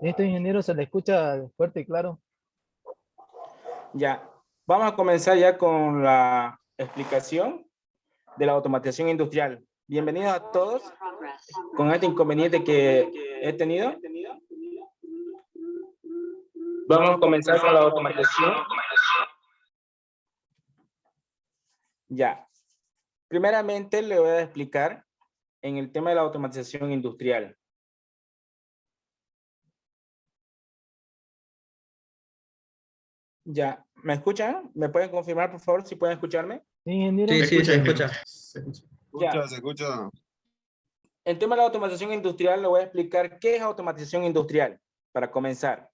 Listo, ingeniero, se le escucha fuerte y claro. Ya, vamos a comenzar ya con la explicación de la automatización industrial. Bienvenidos a todos con este inconveniente que he tenido. Vamos a comenzar con la automatización. Ya, primeramente le voy a explicar en el tema de la automatización industrial. Ya, ¿me escuchan? ¿Me pueden confirmar, por favor, si pueden escucharme? Sí, ingeniero. Sí, se escucha. Ya. Se escucha. En tema de la automatización industrial, le voy a explicar qué es automatización industrial, para comenzar.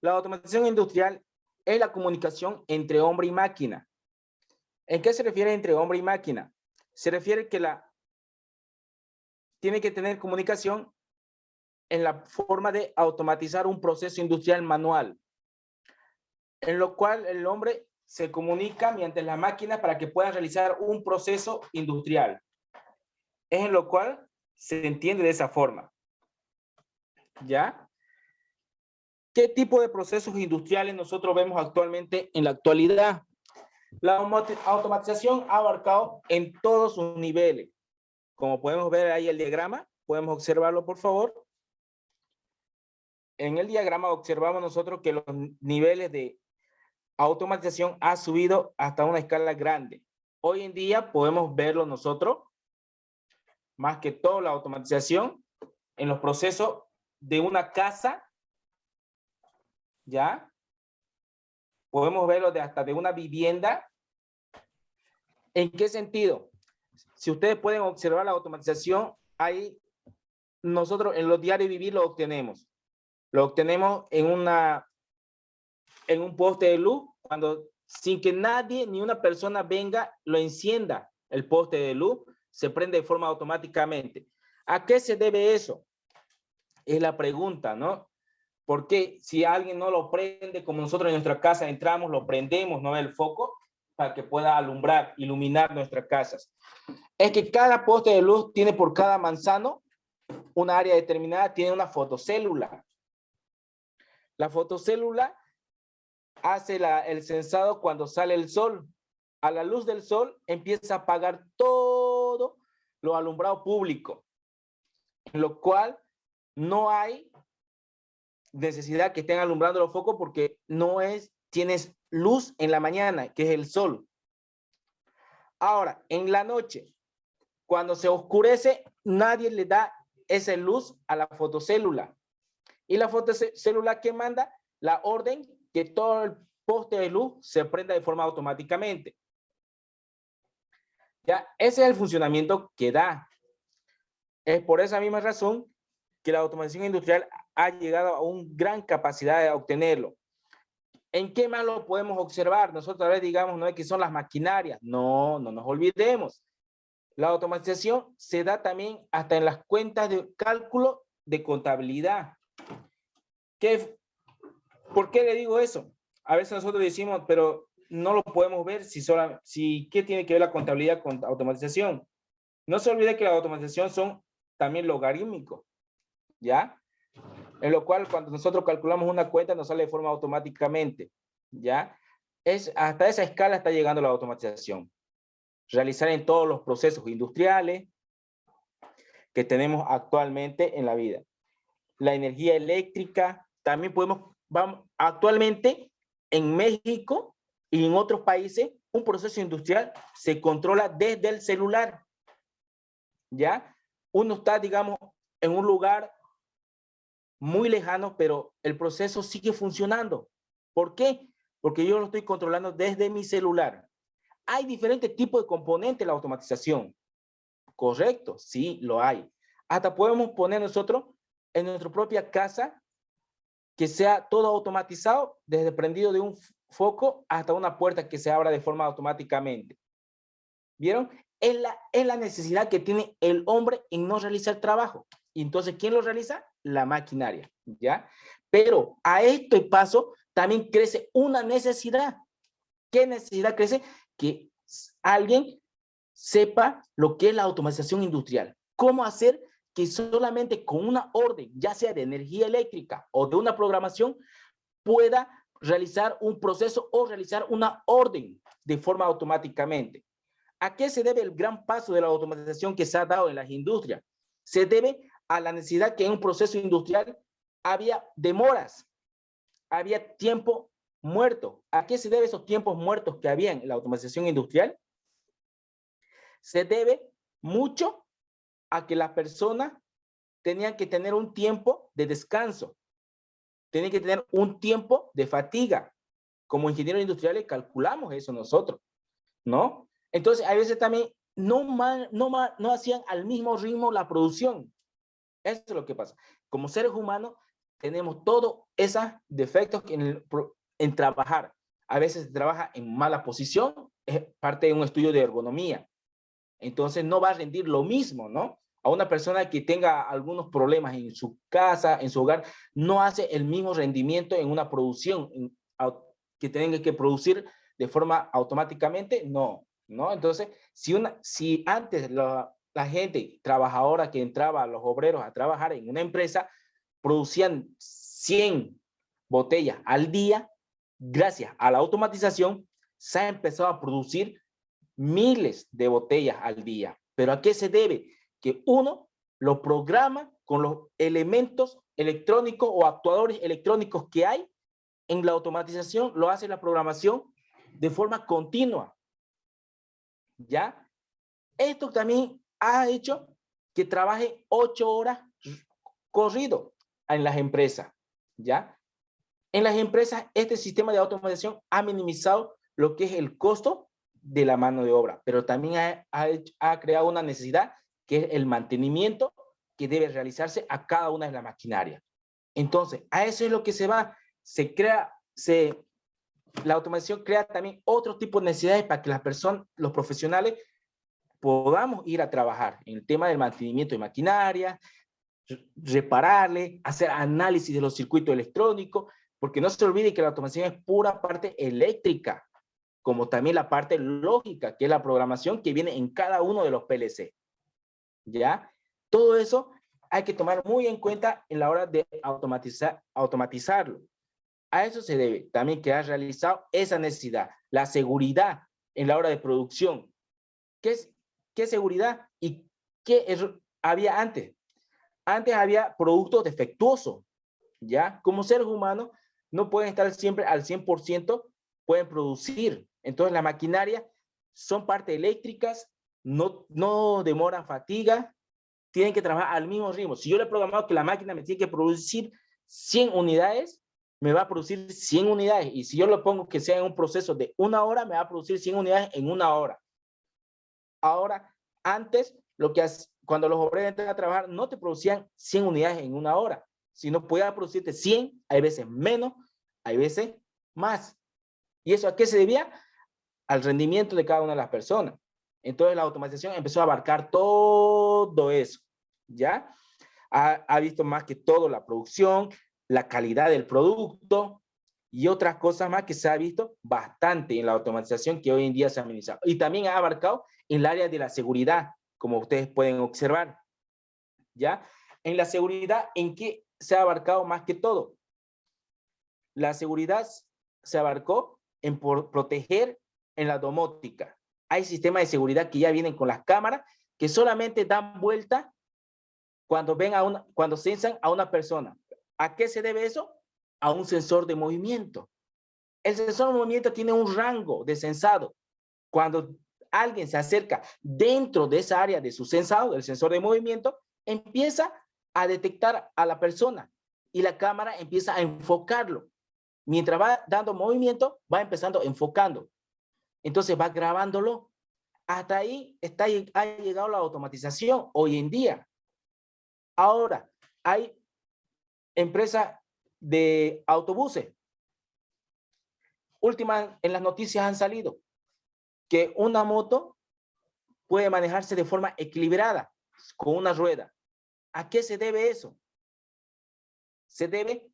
La automatización industrial es la comunicación entre hombre y máquina. ¿En qué se refiere entre hombre y máquina? Se refiere que tiene que tener comunicación en la forma de automatizar un proceso industrial manual, en lo cual el hombre se comunica mediante la máquina para que pueda realizar un proceso industrial. Es en lo cual se entiende de esa forma. ¿Ya? ¿Qué tipo de procesos industriales nosotros vemos actualmente en la actualidad? La automatización ha abarcado en todos sus niveles. Como podemos ver ahí el diagrama, podemos observarlo, por favor. En el diagrama observamos nosotros que los niveles de automatización ha subido hasta una escala grande. Hoy en día podemos verlo nosotros, más que todo la automatización en los procesos de una casa, ¿ya? Podemos verlo hasta de una vivienda. ¿En qué sentido? Si ustedes pueden observar la automatización, ahí nosotros en los diarios vivir lo obtenemos. Lo obtenemos en un poste de luz, cuando sin que nadie ni una persona venga, lo encienda el poste de luz, se prende de forma automáticamente. ¿A qué se debe eso? Es la pregunta, ¿no? Porque si alguien no lo prende, como nosotros en nuestra casa entramos, lo prendemos, ¿no? El foco, para que pueda alumbrar, iluminar nuestras casas. Es que cada poste de luz tiene por cada manzano una área determinada, tiene una fotocélula. La fotocélula hace el sensado cuando sale el sol. A la luz del sol empieza a apagar todo lo alumbrado público, en lo cual no hay necesidad que estén alumbrando los focos porque tienes luz en la mañana, que es el sol. Ahora, en la noche, cuando se oscurece, nadie le da esa luz a la fotocélula. Y la fotocélula que manda la orden que todo el poste de luz se prenda de forma automáticamente. Ya, ese es el funcionamiento que da. Es por esa misma razón que la automatización industrial ha llegado a una gran capacidad de obtenerlo. ¿En qué más lo podemos observar? Nosotros a veces digamos, no es que son las maquinarias. No nos olvidemos. La automatización se da también hasta en las cuentas de cálculo de contabilidad. ¿Por qué le digo eso? A veces nosotros decimos, pero no lo podemos ver ¿qué tiene que ver la contabilidad con automatización? No se olvide que la automatización son también logarítmicos, ¿ya? En lo cual cuando nosotros calculamos una cuenta nos sale de forma automáticamente, ¿ya? Hasta esa escala está llegando la automatización. Realizar en todos los procesos industriales que tenemos actualmente en la vida. La energía eléctrica, también actualmente en México y en otros países, un proceso industrial se controla desde el celular, ¿ya? Uno está, digamos, en un lugar muy lejano, pero el proceso sigue funcionando. ¿Por qué? Porque yo lo estoy controlando desde mi celular. Hay diferentes tipos de componentes en la automatización. Correcto, sí, lo hay. Hasta podemos poner nosotros en nuestra propia casa que sea todo automatizado, desde prendido de un foco hasta una puerta que se abra de forma automáticamente. ¿Vieron? Es la necesidad que tiene el hombre en no realizar trabajo. Y entonces, ¿quién lo realiza? La maquinaria, ¿ya? Pero a este paso también crece una necesidad. ¿Qué necesidad crece? Que alguien sepa lo que es la automatización industrial. ¿Cómo hacer que solamente con una orden, ya sea de energía eléctrica o de una programación, pueda realizar un proceso o realizar una orden de forma automáticamente. ¿A qué se debe el gran paso de la automatización que se ha dado en las industrias? Se debe a la necesidad que en un proceso industrial había demoras, había tiempo muerto. ¿A qué se debe esos tiempos muertos que había en la automatización industrial? Se debe mucho a que las personas tenían que tener un tiempo de descanso, tenían que tener un tiempo de fatiga. Como ingenieros industriales calculamos eso nosotros, ¿no? Entonces, a veces también no hacían al mismo ritmo la producción. Eso es lo que pasa. Como seres humanos, tenemos todos esos defectos en trabajar. A veces trabaja en mala posición, es parte de un estudio de ergonomía. Entonces, no va a rendir lo mismo, ¿no? A una persona que tenga algunos problemas en su casa, en su hogar, no hace el mismo rendimiento en una producción que tenga que producir de forma automáticamente, no, ¿no? Entonces, si antes la gente trabajadora que entraba, los obreros a trabajar en una empresa, producían 100 botellas al día, gracias a la automatización, se ha empezado a producir miles de botellas al día. ¿Pero a qué se debe? Que uno lo programa con los elementos electrónicos o actuadores electrónicos que hay en la automatización, lo hace la programación de forma continua. ¿Ya? Esto también ha hecho que trabaje 8 horas corrido en las empresas. ¿Ya? En las empresas, este sistema de automatización ha minimizado lo que es el costo de la mano de obra, pero también ha creado una necesidad que es el mantenimiento que debe realizarse a cada una de las maquinarias. Entonces, a eso es lo que se va. La automatización crea también otro tipo de necesidades para que las personas, los profesionales, podamos ir a trabajar en el tema del mantenimiento de maquinaria, repararle, hacer análisis de los circuitos electrónicos, porque no se olvide que la automatización es pura parte eléctrica, como también la parte lógica, que es la programación que viene en cada uno de los PLC. ¿Ya? Todo eso hay que tomar muy en cuenta en la hora de automatizarlo. A eso se debe también que ha realizado esa necesidad, la seguridad en la hora de producción. ¿Qué seguridad y qué había antes? Antes había productos defectuosos, ¿ya? Como seres humanos no pueden estar siempre al 100%, pueden producir. Entonces las maquinarias son parte eléctricas, no demoran fatiga, tienen que trabajar al mismo ritmo. Si yo le he programado que la máquina me tiene que producir 100 unidades, me va a producir 100 unidades. Y si yo lo pongo que sea en un proceso de 1 hora, me va a producir 100 unidades en 1 hora. Ahora, antes, cuando los obreros entran a trabajar, no te producían 100 unidades en 1 hora, sino podía producirte 100, hay veces menos, hay veces más. ¿Y eso a qué se debía? Al rendimiento de cada una de las personas. Entonces la automatización empezó a abarcar todo eso, ¿ya? Ha visto más que todo la producción, la calidad del producto y otras cosas más que se ha visto bastante en la automatización que hoy en día se ha administrado. Y también ha abarcado en el área de la seguridad, como ustedes pueden observar, ¿ya? En la seguridad, ¿en qué se ha abarcado más que todo? La seguridad se abarcó en proteger en la domótica. Hay sistemas de seguridad que ya vienen con las cámaras que solamente dan vuelta cuando censan a una persona. ¿A qué se debe eso? A un sensor de movimiento. El sensor de movimiento tiene un rango de censado. Cuando alguien se acerca dentro de esa área de su censado, del sensor de movimiento, empieza a detectar a la persona y la cámara empieza a enfocarlo. Mientras va dando movimiento, va empezando enfocando. Entonces va grabándolo. Hasta ahí ha llegado la automatización hoy en día. Ahora, hay empresas de autobuses. Últimas en las noticias han salido que una moto puede manejarse de forma equilibrada con una rueda. ¿A qué se debe eso? Se debe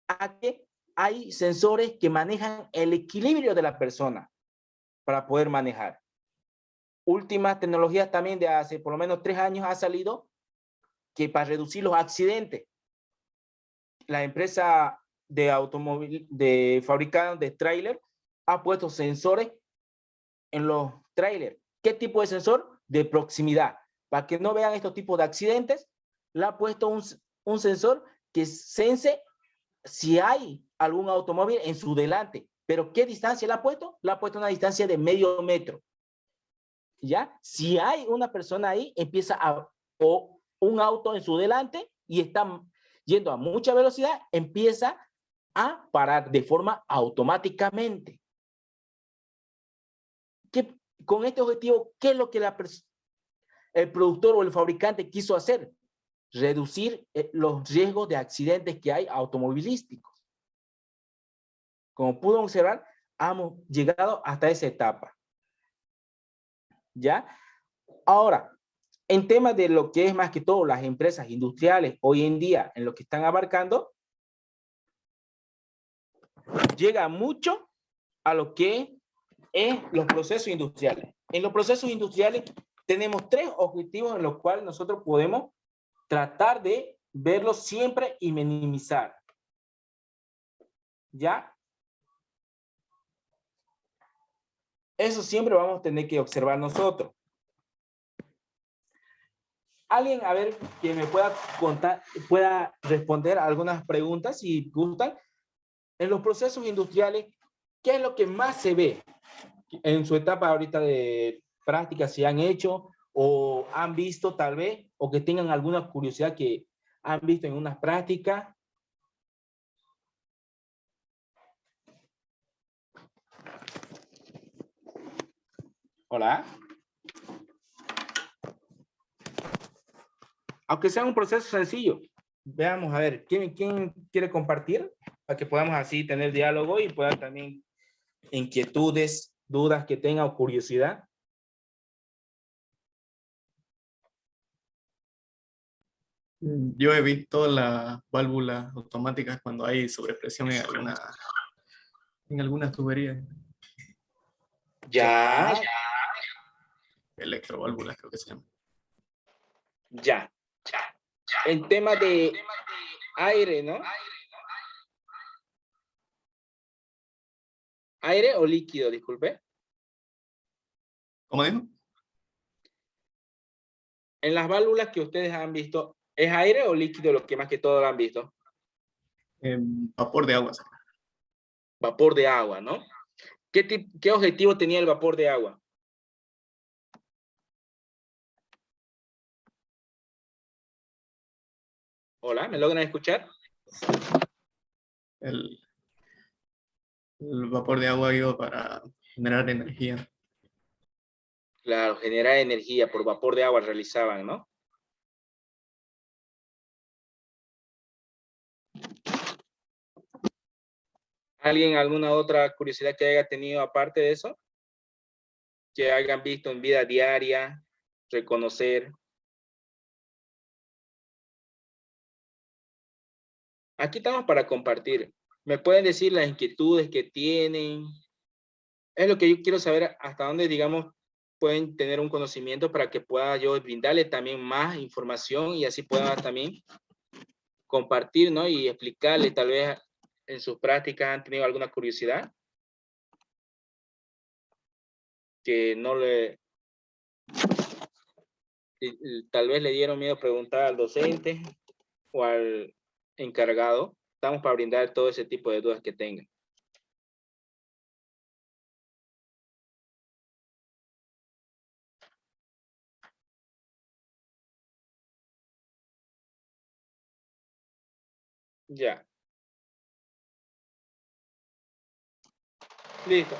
a que hay sensores que manejan el equilibrio de la persona para poder manejar. Últimas tecnologías también de hace por lo menos 3 años ha salido que para reducir los accidentes, la empresa de automóvil, de fabricante de tráiler, ha puesto sensores en los trailers. ¿Qué tipo de sensor? De proximidad. Para que no vean estos tipos de accidentes, le ha puesto un sensor que sense si hay algún automóvil en su delante. ¿Pero qué distancia le ha puesto? Le ha puesto una distancia de medio metro. ¿Ya? Si hay una persona ahí, o un auto en su delante y está yendo a mucha velocidad, empieza a parar de forma automáticamente. Con este objetivo, ¿qué es lo que el productor o el fabricante quiso hacer? Reducir los riesgos de accidentes que hay automovilísticos. Como pudo observar, hemos llegado hasta esa etapa. ¿Ya? Ahora, en temas de lo que es más que todo las empresas industriales hoy en día, en lo que están abarcando, llega mucho a lo que es los procesos industriales. En los procesos industriales tenemos 3 objetivos en los cuales nosotros podemos tratar de verlos siempre y minimizar. ¿Ya? Eso siempre vamos a tener que observar nosotros. Alguien, a ver, que me pueda contar, pueda responder a algunas preguntas si gustan. En los procesos industriales, ¿qué es lo que más se ve en su etapa ahorita de práctica, si han hecho o han visto tal vez, o que tengan alguna curiosidad que han visto en unas prácticas? Hola. Aunque sea un proceso sencillo. Veamos, a ver, ¿quién quiere compartir? Para que podamos así tener diálogo y puedan también inquietudes, dudas que tenga o curiosidad. Yo he visto las válvulas automáticas cuando hay sobrepresión en algunas tuberías. Ya. Electroválvulas creo que se llama. Ya. En tema de aire, ¿no? ¿Aire o líquido? Disculpe. ¿Cómo dijo? En las válvulas que ustedes han visto, ¿es aire o líquido lo que más que todo lo han visto? Vapor de agua. Vapor de agua, ¿no? ¿Qué objetivo tenía el vapor de agua? Hola, ¿me logran escuchar? El vapor de agua iba para generar energía. Claro, generar energía por vapor de agua realizaban, ¿no? ¿Alguien alguna otra curiosidad que haya tenido aparte de eso? Que hayan visto en vida diaria, reconocer. Aquí estamos para compartir. ¿Me pueden decir las inquietudes que tienen? Es lo que yo quiero saber hasta dónde, digamos, pueden tener un conocimiento para que pueda yo brindarle también más información y así pueda también compartir, ¿no? Y explicarle, tal vez en sus prácticas han tenido alguna curiosidad que no le, tal vez le dieron miedo preguntar al docente o al encargado. Estamos para brindar todo ese tipo de dudas que tengan. Ya. Listo.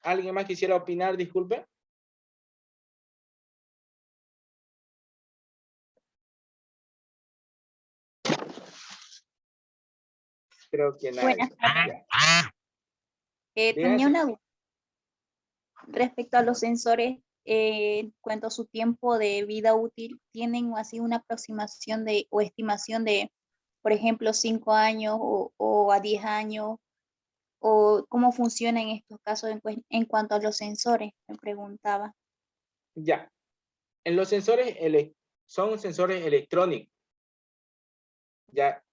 ¿Alguien más quisiera opinar? Disculpe. Creo que nadie. Buenas tardes. Tenía Dígase. una duda respecto a los sensores. En cuanto a su tiempo de vida útil, ¿tienen así una aproximación o estimación de, por ejemplo, 5 años o a 10 años? ¿O cómo funciona en estos casos en cuanto a los sensores? Me preguntaba. Ya. En los sensores son sensores electrónicos. ¿Ya?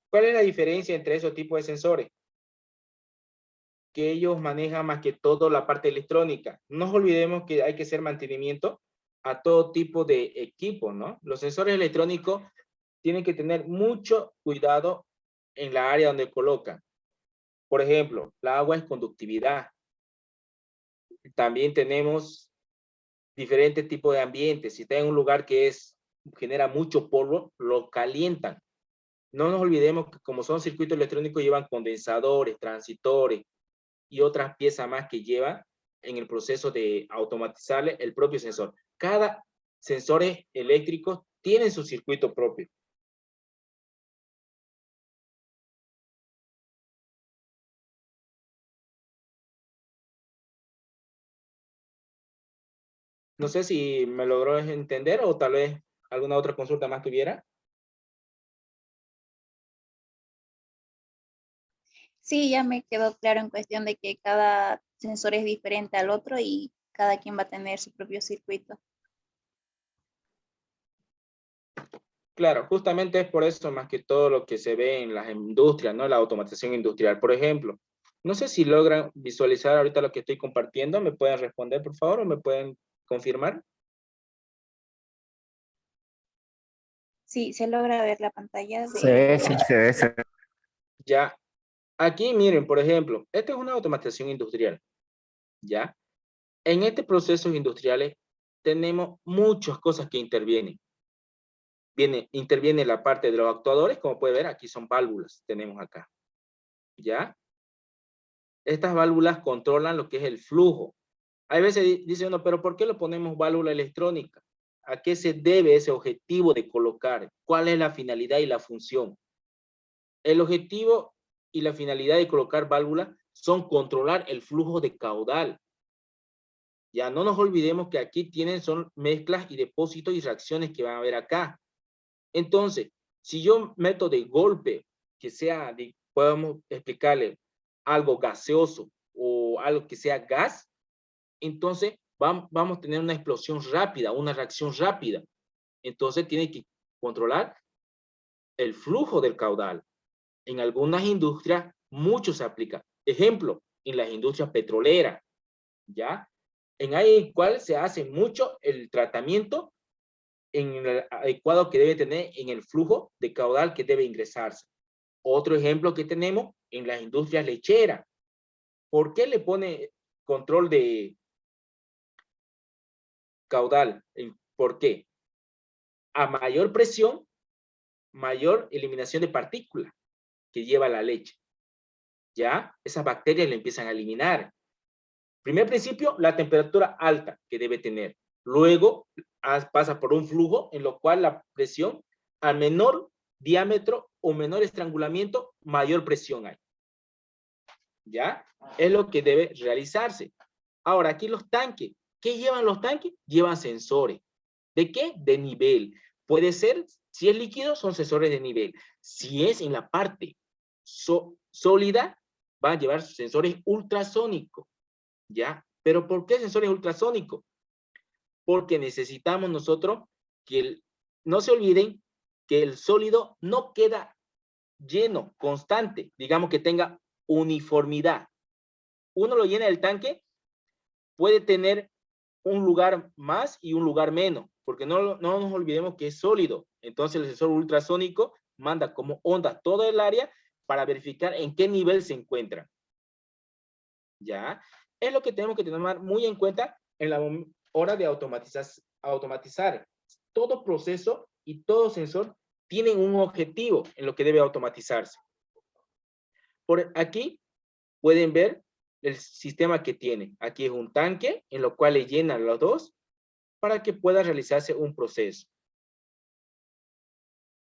¿Cuál es la diferencia entre esos tipos de sensores? Que ellos manejan más que todo la parte electrónica. No nos olvidemos que hay que hacer mantenimiento a todo tipo de equipo, ¿no? Los sensores electrónicos tienen que tener mucho cuidado en la área donde colocan. Por ejemplo, la agua es conductividad. También tenemos diferentes tipos de ambientes. Si está en un lugar que genera mucho polvo, lo calientan. No nos olvidemos que como son circuitos electrónicos, llevan condensadores, transitores y otras piezas más que lleva en el proceso de automatizar el propio sensor. Cada sensor eléctrico tiene su circuito propio. No sé si me logró entender o tal vez alguna otra consulta más tuviera. Sí, ya me quedó claro en cuestión de que cada sensor es diferente al otro y cada quien va a tener su propio circuito. Claro, justamente es por eso más que todo lo que se ve en las industrias, ¿no? La automatización industrial, por ejemplo. No sé si logran visualizar ahorita lo que estoy compartiendo. ¿Me pueden responder, por favor, o me pueden confirmar? Sí, se logra ver la pantalla Se ve, sí, se ve, se ve. Ya. Aquí miren, por ejemplo, esta es una automatización industrial. ¿Ya? En este proceso industriales tenemos muchas cosas que intervienen. Interviene la parte de los actuadores, como puede ver, aquí son válvulas, tenemos acá. ¿Ya? Estas válvulas controlan lo que es el flujo. Hay veces dice uno, pero ¿por qué le ponemos válvula electrónica? ¿A qué se debe ese objetivo de colocar? ¿Cuál es la finalidad y la función? El objetivo y la finalidad de colocar válvulas son controlar el flujo de caudal. Ya no nos olvidemos que aquí son mezclas y depósitos y reacciones que van a haber acá. Entonces, si yo meto de golpe, que sea, podemos explicarle algo gaseoso o algo que sea gas, entonces vamos a tener una explosión rápida, una reacción rápida. Entonces tiene que controlar el flujo del caudal. En algunas industrias, mucho se aplica. Ejemplo, en las industrias petroleras, ¿ya? En el cual se hace mucho el tratamiento en el adecuado que debe tener en el flujo de caudal que debe ingresarse. Otro ejemplo que tenemos en las industrias lecheras. ¿Por qué le pone control de caudal? ¿Por qué? A mayor presión, mayor eliminación de partículas que lleva la leche. ¿Ya? Esas bacterias le empiezan a eliminar. Primer principio, la temperatura alta que debe tener. Luego pasa por un flujo en lo cual la presión, al menor diámetro o menor estrangulamiento, mayor presión hay. ¿Ya? Es lo que debe realizarse. Ahora, aquí los tanques. ¿Qué llevan los tanques? Llevan sensores. ¿De qué? De nivel. Puede ser, si es líquido, son sensores de nivel. Si es en la parte sólida, va a llevar sensores ultrasónicos. ¿Ya? ¿Pero por qué sensores ultrasónicos? Porque necesitamos nosotros que no se olviden que el sólido no queda lleno, constante, digamos que tenga uniformidad. Uno lo llena el tanque, puede tener un lugar más y un lugar menos, porque no nos olvidemos que es sólido. Entonces el sensor ultrasónico manda como onda todo el área para verificar en qué nivel se encuentra. ¿Ya? Es lo que tenemos que tener muy en cuenta en la hora de automatizar. Todo proceso y todo sensor tienen un objetivo en lo que debe automatizarse. Por aquí pueden ver el sistema que tiene. Aquí es un tanque en lo cual le llenan los dos para que pueda realizarse un proceso.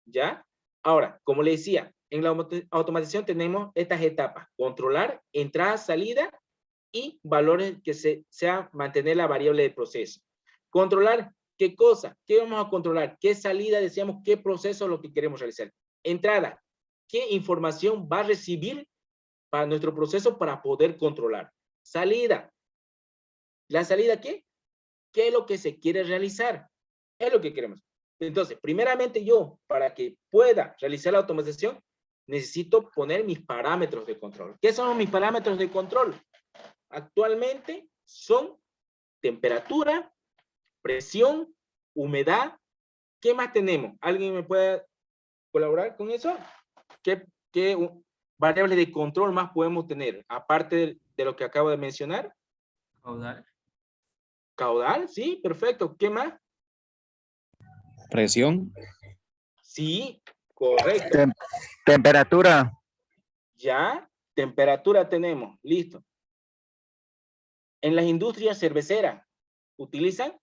¿Ya? Ahora, como le decía, en la automatización tenemos estas etapas: controlar, entrada, salida y valores que sea mantener la variable de proceso. Controlar, ¿qué cosa? ¿Qué vamos a controlar? ¿Qué salida decíamos? ¿Qué proceso es lo que queremos realizar? Entrada, ¿qué información va a recibir para nuestro proceso para poder controlar? Salida, ¿la salida qué? ¿Qué es lo que se quiere realizar? Es lo que queremos. Entonces, primeramente yo, para que pueda realizar la automatización, necesito poner mis parámetros de control. ¿Qué son mis parámetros de control? Actualmente son temperatura, presión, humedad. ¿Qué más tenemos? ¿Alguien me puede colaborar con eso? ¿Qué variables de control más podemos tener? Aparte de lo que acabo de mencionar. Caudal. Caudal, sí, perfecto. ¿Qué más? Presión. Sí, correcto. Temperatura. Ya, temperatura tenemos, listo. En las industrias cerveceras utilizan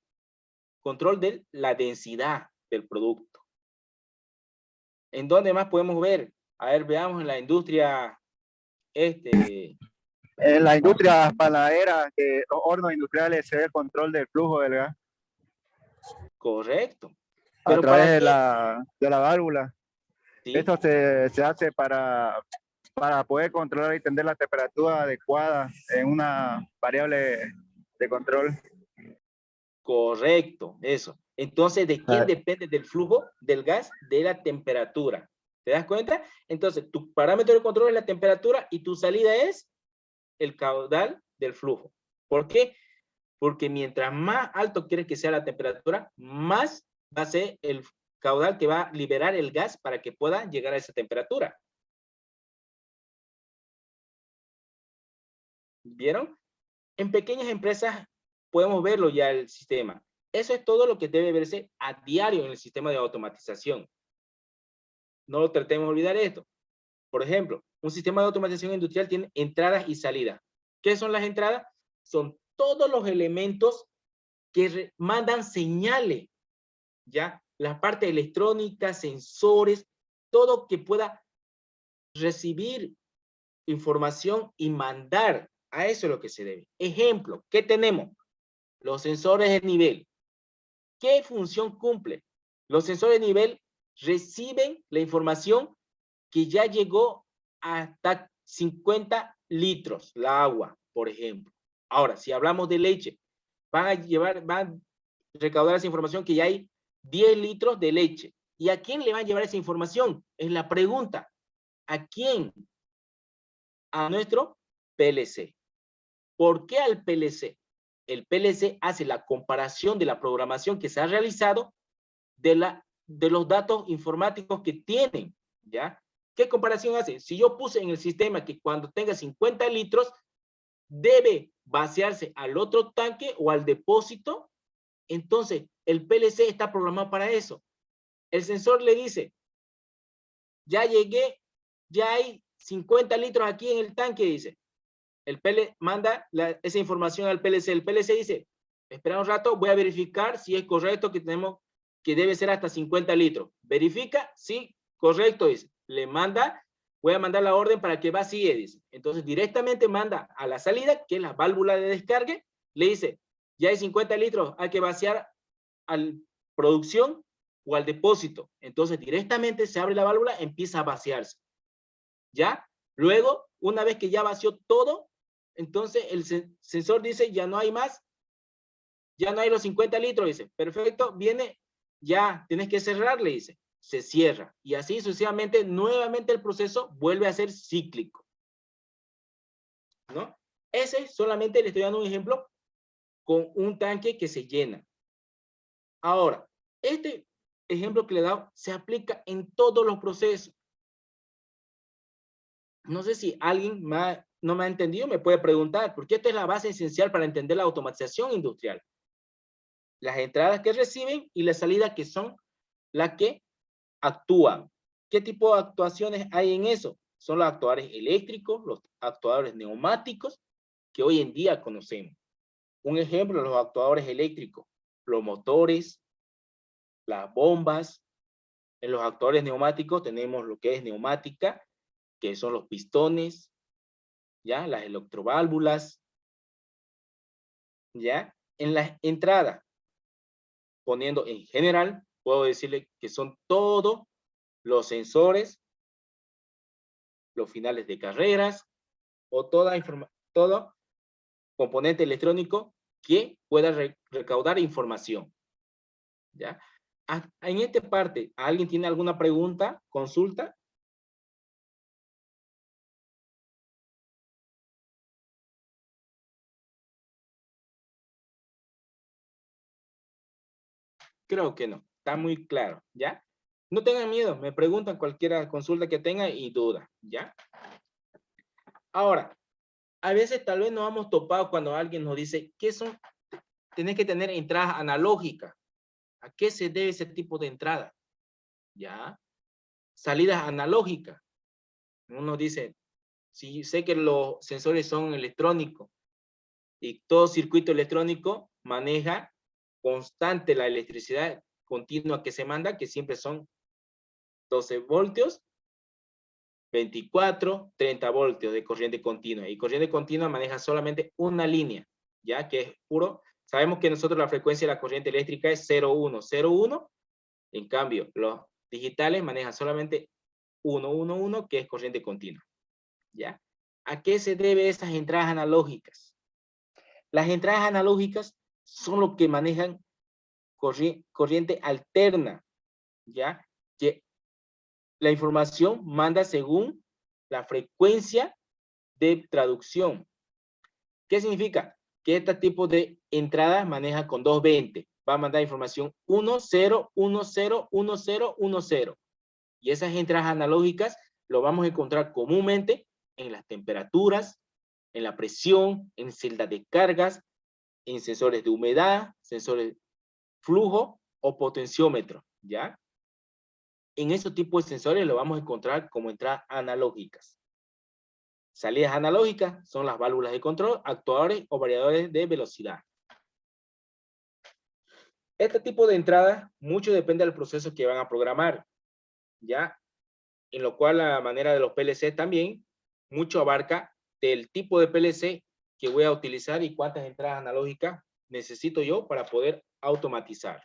control de la densidad del producto. ¿En dónde más podemos ver? A ver, veamos en la industria, En la industria panadera, que los hornos industriales se ve el control del flujo del gas correcto. a Pero través ¿para de la válvula. qué? ¿Sí? Esto se hace para poder controlar y tener la temperatura adecuada en una variable de control. Correcto, eso. Entonces, ¿de quién Ah. depende del flujo del gas? De la temperatura. ¿Te das cuenta? Entonces, tu parámetro de control es la temperatura y tu salida es el caudal del flujo. ¿Por qué? Porque mientras más alto quieres que sea la temperatura, más va a ser el caudal que va a liberar el gas para que pueda llegar a esa temperatura. ¿Vieron? En pequeñas empresas podemos verlo ya el sistema. Eso es todo lo que debe verse a diario en el sistema de automatización. No tratemos de olvidar esto. Por ejemplo, un sistema de automatización industrial tiene entradas y salidas. ¿Qué son las entradas? Son todos los elementos que mandan señales, ¿ya? La parte electrónica, sensores, todo que pueda recibir información y mandar. A eso es lo que se debe. Ejemplo, ¿qué tenemos? Los sensores de nivel. ¿Qué función cumple? Los sensores de nivel reciben la información que ya llegó hasta 50 litros, la agua, por ejemplo. Ahora, si hablamos de leche, van a recaudar esa información que ya hay 10 litros de leche. ¿Y a quién le van a llevar esa información? Es la pregunta. ¿A quién? A nuestro PLC. ¿Por qué al PLC? El PLC hace la comparación de la programación que se ha realizado de los datos informáticos que tienen, ¿ya? ¿Qué comparación hace? Si yo puse en el sistema que cuando tenga 50 litros, debe vaciarse al otro tanque o al depósito, entonces el PLC está programado para eso. El sensor le dice, ya llegué, ya hay 50 litros aquí en el tanque, dice. El PLC manda esa información al PLC. El PLC dice, espera un rato, voy a verificar si es correcto que tenemos, que debe ser hasta 50 litros. Verifica, sí, correcto, dice. Le manda, voy a mandar la orden para que vacíe, dice. Entonces directamente manda a la salida, que es la válvula de descargue, le dice, ya hay 50 litros, hay que vaciar a la producción o al depósito. Entonces directamente se abre la válvula, empieza a vaciarse. ¿Ya? Luego, una vez que ya vació todo, entonces el sensor dice, ya no hay más, ya no hay los 50 litros, dice, perfecto, viene, ya, tienes que cerrar, le dice, se cierra, y así sucesivamente, nuevamente el proceso vuelve a ser cíclico, ¿no? Ese solamente le estoy dando un ejemplo con un tanque que se llena. Ahora, este ejemplo que le he dado se aplica en todos los procesos. No sé si alguien no me ha entendido, me puede preguntar, porque esta es la base esencial para entender la automatización industrial. Las entradas que reciben y las salidas que son las que actúan. ¿Qué tipo de actuaciones hay en eso? Son los actuadores eléctricos, los actuadores neumáticos, que hoy en día conocemos. Un ejemplo, los actuadores eléctricos, los motores, las bombas. En los actuadores neumáticos tenemos lo que es neumática, que son los pistones, ¿ya? Las electroválvulas, ¿ya? En la entrada, poniendo en general, puedo decirle que son todos los sensores, los finales de carreras, o todo componente electrónico que pueda recaudar información, ¿ya? En esta parte, ¿alguien tiene alguna pregunta, consulta? Creo que no, está muy claro, ¿ya? No tengan miedo, me preguntan cualquier consulta que tengan y duda, ¿ya? Ahora, a veces tal vez nos hemos topado cuando alguien nos dice, ¿qué son? Tenés que tener entradas analógicas. ¿A qué se debe ese tipo de entrada? ¿Ya? Salidas analógicas. Uno dice, si sé que los sensores son electrónicos y todo circuito electrónico maneja constante la electricidad continua que se manda, que siempre son 12 voltios, 24, 30 voltios de corriente continua. Y corriente continua maneja solamente una línea, ya que es puro. Sabemos que nosotros la frecuencia de la corriente eléctrica es 0,1, 0,1. En cambio, los digitales manejan solamente 1,1,1, que es corriente continua. ¿Ya? ¿A qué se debe esas entradas analógicas? Las entradas analógicas son lo que manejan corriente alterna, ¿ya? Que la información manda según la frecuencia de traducción. ¿Qué significa? Que este tipo de entradas maneja con 220. Va a mandar información 10, 10, 10, 10. Y esas entradas analógicas lo vamos a encontrar comúnmente en las temperaturas, en la presión, en celdas de cargas, en sensores de humedad, sensores de flujo o potenciómetro, ¿ya? En esos tipos de sensores lo vamos a encontrar como entradas analógicas. Salidas analógicas son las válvulas de control, actuadores o variadores de velocidad. Este tipo de entradas, mucho depende del proceso que van a programar, ¿ya? En lo cual la manera de los PLC también, mucho abarca del tipo de PLC que voy a utilizar y cuántas entradas analógicas necesito yo para poder automatizar.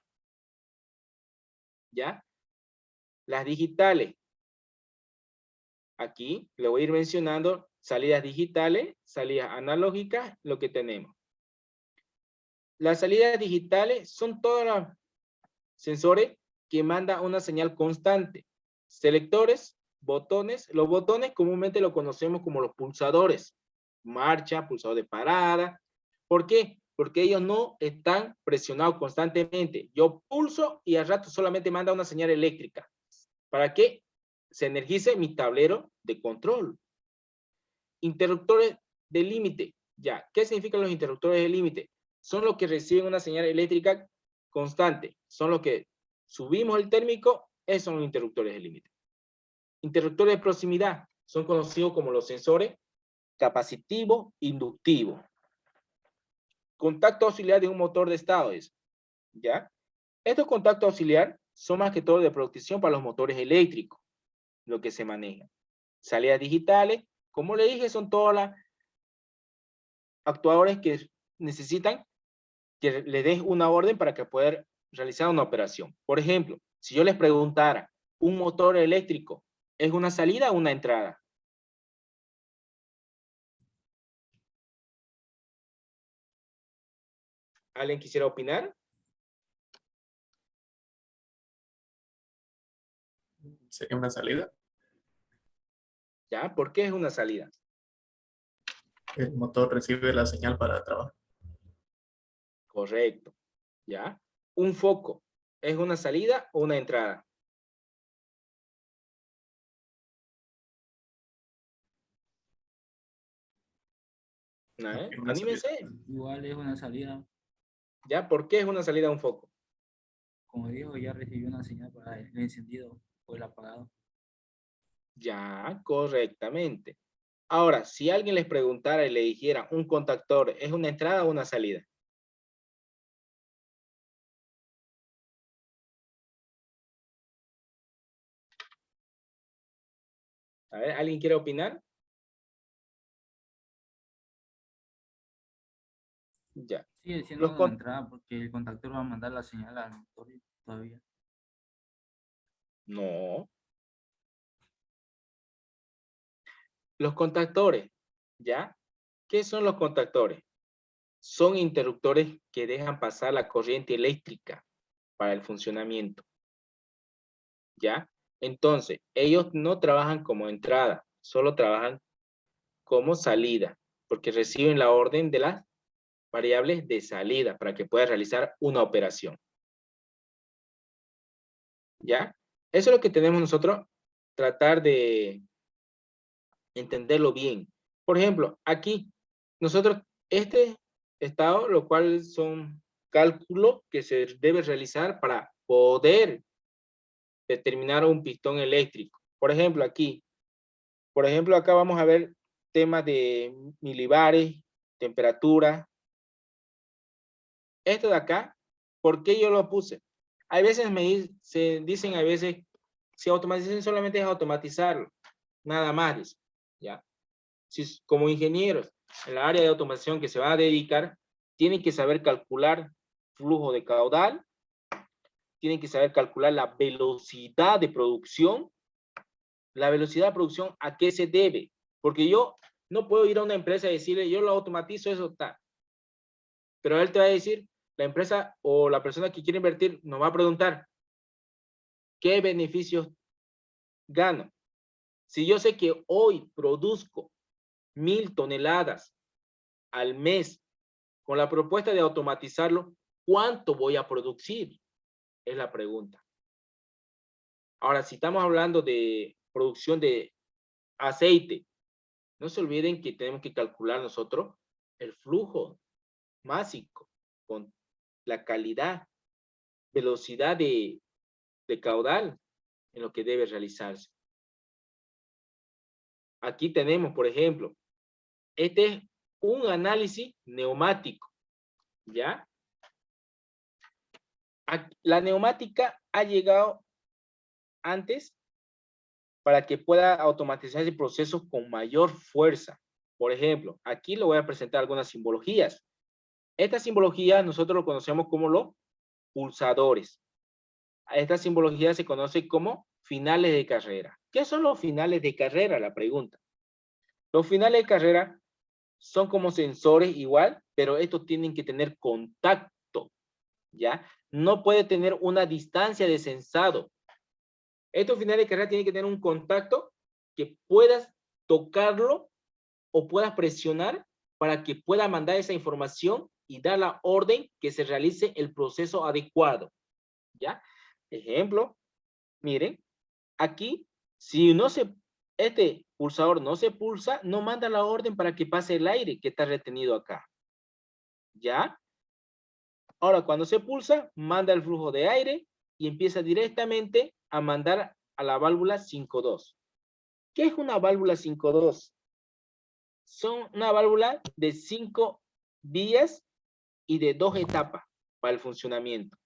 ¿Ya? Las digitales. Aquí le voy a ir mencionando salidas digitales, salidas analógicas, lo que tenemos. Las salidas digitales son todos los sensores que mandan una señal constante. Selectores, botones. Los botones comúnmente lo conocemos como los pulsadores. Marcha, pulsador de parada. ¿Por qué? Porque ellos no están presionados constantemente. Yo pulso y al rato solamente manda una señal eléctrica. ¿Para qué? Se energice mi tablero de control. Interruptores de límite. Ya, ¿qué significan los interruptores de límite? Son los que reciben una señal eléctrica constante. Son los que subimos el térmico, esos son los interruptores de límite. Interruptores de proximidad son conocidos como los sensores capacitivo inductivo. Contacto auxiliar de un motor de estado es, ¿ya? Estos contactos auxiliares son más que todo de protección para los motores eléctricos, lo que se maneja. Salidas digitales, como le dije, son todos los actuadores que necesitan que le den una orden para que puedan realizar una operación. Por ejemplo, si yo les preguntara, ¿un motor eléctrico es una salida o una entrada? ¿Alguien quisiera opinar? ¿Sería una salida? ¿Ya? ¿Por qué es una salida? El motor recibe la señal para trabajar. Correcto. ¿Ya? ¿Un foco es una salida o una entrada? ¿Eh? Una salida. Anímense. Igual es una salida, ¿Ya? ¿Por qué es una salida un foco? como dijo, ya recibió una señal para el encendido o el apagado. Ya, correctamente. Ahora, si alguien les preguntara y le dijera, ¿un contactor es una entrada o una salida? A ver, ¿alguien quiere opinar? Ya. Sigue siendo Los una con- entrada porque el contactor va a mandar la señal al motor todavía. No. Los contactores, ¿ya? ¿Qué son los contactores? Son interruptores que dejan pasar la corriente eléctrica para el funcionamiento. ¿ya? Entonces, ellos no trabajan como entrada, solo trabajan como salida, porque reciben la orden de las variables de salida para que pueda realizar una operación. ¿Ya? Eso es lo que tenemos nosotros, tratar de entenderlo bien. Por ejemplo, aquí, nosotros, este estado, lo cual son cálculos que se debe realizar para poder determinar un pistón eléctrico. Por ejemplo, aquí, por ejemplo, acá vamos a ver temas de milibares, temperatura. Esto de acá, ¿por qué yo lo puse? Hay veces se dicen, a veces, si automatización solamente es automatizarlo, nada más, ¿ya? Si como ingenieros en la área de automatización que se van a dedicar, tienen que saber calcular flujo de caudal, tienen que saber calcular la velocidad de producción. La velocidad de producción, ¿a qué se debe? Porque yo no puedo ir a una empresa y decirle, yo lo automatizo, eso está. Pero él te va a decir, la empresa o la persona que quiere invertir nos va a preguntar, ¿qué beneficios gano? Si yo sé que hoy produzco 1000 toneladas al mes con la propuesta de automatizarlo, ¿cuánto voy a producir? Es la pregunta. Ahora, si estamos hablando de producción de aceite, no se olviden que tenemos que calcular nosotros el flujo másico con la calidad, velocidad de caudal en lo que debe realizarse. Aquí tenemos, por ejemplo, este es un análisis neumático, ¿ya? La neumática ha llegado antes para que pueda automatizarse procesos con mayor fuerza. Por ejemplo, aquí le voy a presentar algunas simbologías. Estas simbologías nosotros lo conocemos como los pulsadores. A esta simbología se conoce como finales de carrera. ¿Qué son los finales de carrera? La pregunta. Los finales de carrera son como sensores igual, pero estos tienen que tener contacto, ¿ya? No puede tener una distancia de sensado. Estos finales de carrera tienen que tener un contacto que puedas tocarlo o puedas presionar para que pueda mandar esa información y dar la orden que se realice el proceso adecuado, ¿ya? Ejemplo, miren, aquí, si no se, este pulsador no se pulsa, no manda la orden para que pase el aire que está retenido acá, ¿ya? Ahora, cuando se pulsa, manda el flujo de aire y empieza directamente a mandar a la válvula 5.2. ¿Qué es una válvula 5.2? Son una válvula de 5 vías y de 2 etapas para el funcionamiento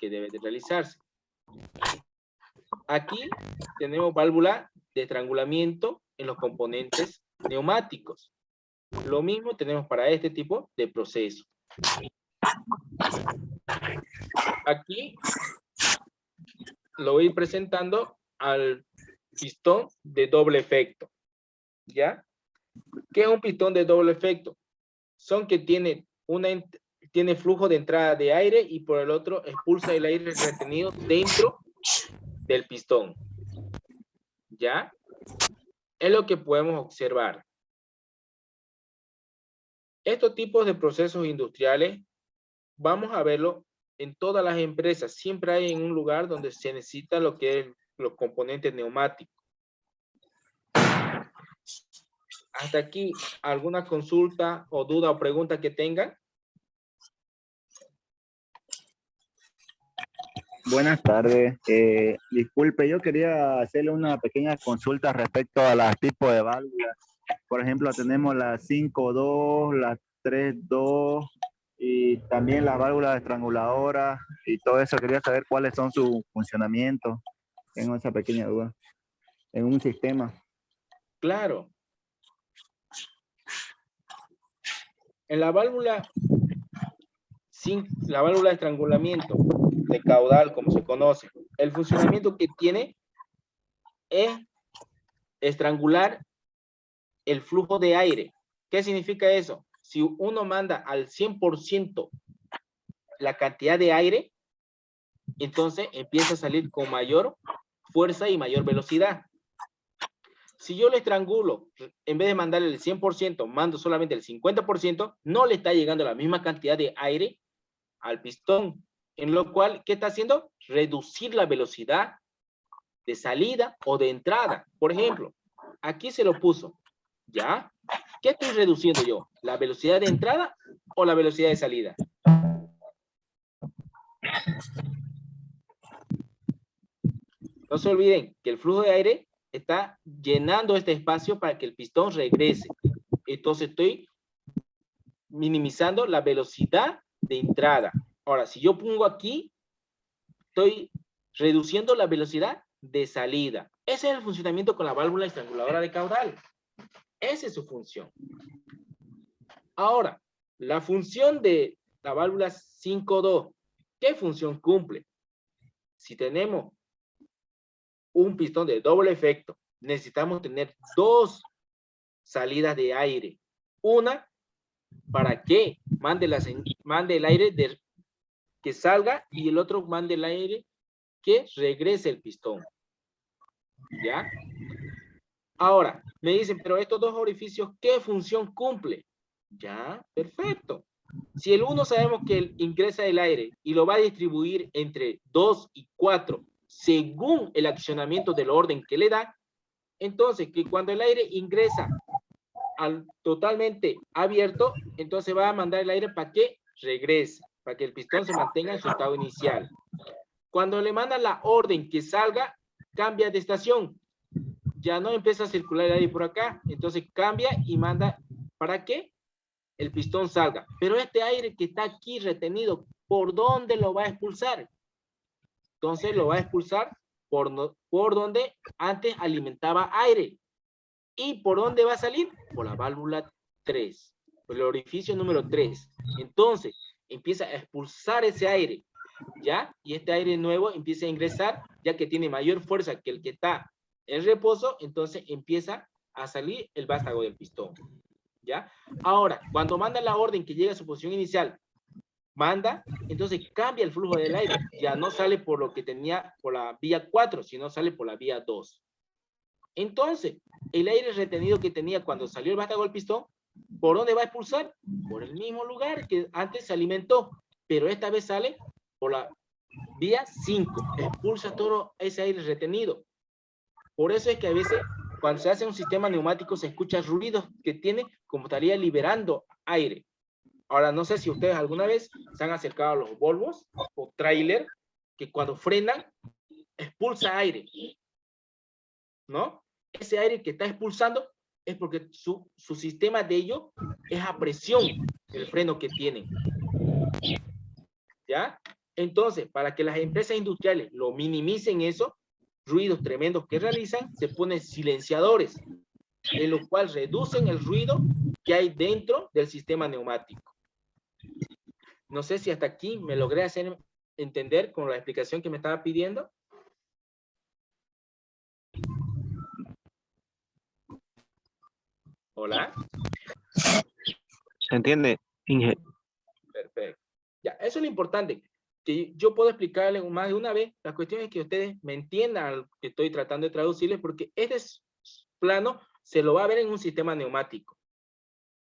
que debe de realizarse. Aquí tenemos válvula de estrangulamiento en los componentes neumáticos. Lo mismo tenemos para este tipo de proceso. Aquí lo voy presentando al pistón de doble efecto, ¿ya? ¿Qué es un pistón de doble efecto? Son que tiene flujo de entrada de aire y por el otro expulsa el aire retenido dentro del pistón, ¿ya? Es lo que podemos observar. Estos tipos de procesos industriales vamos a verlo en todas las empresas. Siempre hay en un lugar donde se necesita lo que es los componentes neumáticos. Hasta aquí, ¿alguna consulta o duda o pregunta que tengan? Buenas tardes. Disculpe, yo quería hacerle una pequeña consulta respecto a los tipos de válvulas. Por ejemplo, tenemos la 5.2, la 3.2 y también las válvulas estranguladoras y todo eso. Quería saber cuáles son su funcionamiento. Tengo esa pequeña duda. En un sistema. Claro. En la válvula de estrangulamiento de caudal, como se conoce, el funcionamiento que tiene es estrangular el flujo de aire. ¿Qué significa eso? Si uno manda al 100% la cantidad de aire, entonces empieza a salir con mayor fuerza y mayor velocidad. Si yo le estrangulo, en vez de mandarle el 100%, mando solamente el 50%, no le está llegando la misma cantidad de aire al pistón. En lo cual, ¿qué está haciendo? Reducir la velocidad de salida o de entrada. Por ejemplo, aquí se lo puso, ¿ya? ¿Qué estoy reduciendo yo? ¿La velocidad de entrada o la velocidad de salida? No se olviden que el flujo de aire está llenando este espacio para que el pistón regrese. Entonces estoy minimizando la velocidad de entrada. Ahora, si yo pongo aquí, estoy reduciendo la velocidad de salida. Ese es el funcionamiento con la válvula estranguladora de caudal. Esa es su función. Ahora, la función de la válvula 5.2, ¿qué función cumple? Si tenemos un pistón de doble efecto, necesitamos tener dos salidas de aire. Una para que mande el aire que salga y el otro mande el aire que regrese el pistón. ¿Ya? Ahora, me dicen, pero estos dos orificios, ¿qué función cumple? Ya, perfecto. Si el 1 sabemos que ingresa el aire y lo va a distribuir entre 2 y 4 según el accionamiento del orden que le da, entonces que cuando el aire ingresa totalmente abierto, entonces va a mandar el aire para que regrese, para que el pistón se mantenga en su estado inicial. Cuando le manda la orden que salga, cambia de estación. Ya no empieza a circular el aire por acá, entonces cambia y manda para que el pistón salga. Pero este aire que está aquí retenido, ¿por dónde lo va a expulsar? Entonces lo va a expulsar por donde antes alimentaba aire. ¿Y por dónde va a salir? Por la válvula 3, por el orificio número 3. Entonces empieza a expulsar ese aire, ¿ya? Y este aire nuevo empieza a ingresar, ya que tiene mayor fuerza que el que está en reposo, entonces empieza a salir el vástago del pistón, ¿ya? Ahora, cuando manda la orden que llega a su posición inicial, manda, entonces cambia el flujo del aire, ya no sale por lo que tenía por la vía 4, sino sale por la vía 2. Entonces, el aire retenido que tenía cuando salió el vástago del pistón, ¿por dónde va a expulsar? Por el mismo lugar que antes se alimentó, pero esta vez sale por la vía 5, expulsa todo ese aire retenido. Por eso es que a veces cuando se hace un sistema neumático se escucha ruidos que tiene como estaría liberando aire. Ahora, no sé si ustedes alguna vez se han acercado a los Volvos o tráiler que cuando frenan expulsa aire, ¿no? Ese aire que está expulsando es porque su sistema de ello es a presión el freno que tienen. ¿Ya? Entonces, para que las empresas industriales lo minimicen eso, ruidos tremendos que realizan, se ponen silenciadores, en los cuales reducen el ruido que hay dentro del sistema neumático. No sé si hasta aquí me logré hacer entender con la explicación que me estaba pidiendo. Hola. ¿Se entiende, Inge? Perfecto. Ya, eso es lo importante, que yo puedo explicarles más de una vez. La cuestión es que ustedes me entiendan lo que estoy tratando de traducirles, porque este plano se lo va a ver en un sistema neumático.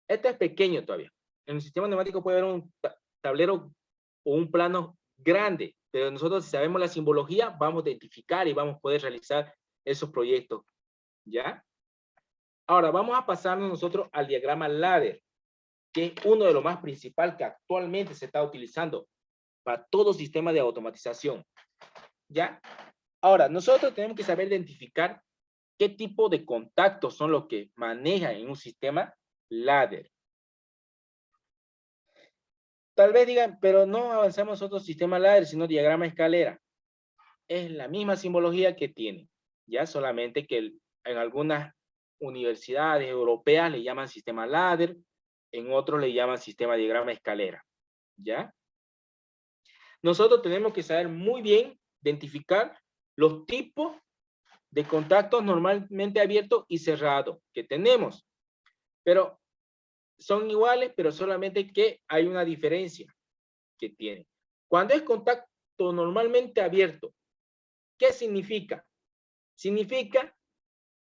Este es pequeño todavía. En un sistema neumático puede haber un tablero o un plano grande, pero nosotros, si sabemos la simbología, vamos a identificar y vamos a poder realizar esos proyectos. ¿Ya? Ahora, vamos a pasarnos nosotros al diagrama ladder, que es uno de los más principales que actualmente se está utilizando para todo sistema de automatización. ¿Ya? Ahora, nosotros tenemos que saber identificar qué tipo de contactos son los que manejan en un sistema ladder. Tal vez digan, pero no avanzamos a otro sistema ladder, sino diagrama escalera. Es la misma simbología que tiene, ya solamente que en algunas universidades europeas le llaman sistema ladder, en otros le llaman sistema diagrama escalera, ¿ya? Nosotros tenemos que saber muy bien identificar los tipos de contactos normalmente abiertos y cerrados que tenemos, pero son iguales, pero solamente que hay una diferencia que tienen. Cuando es contacto normalmente abierto. ¿Qué significa? Significa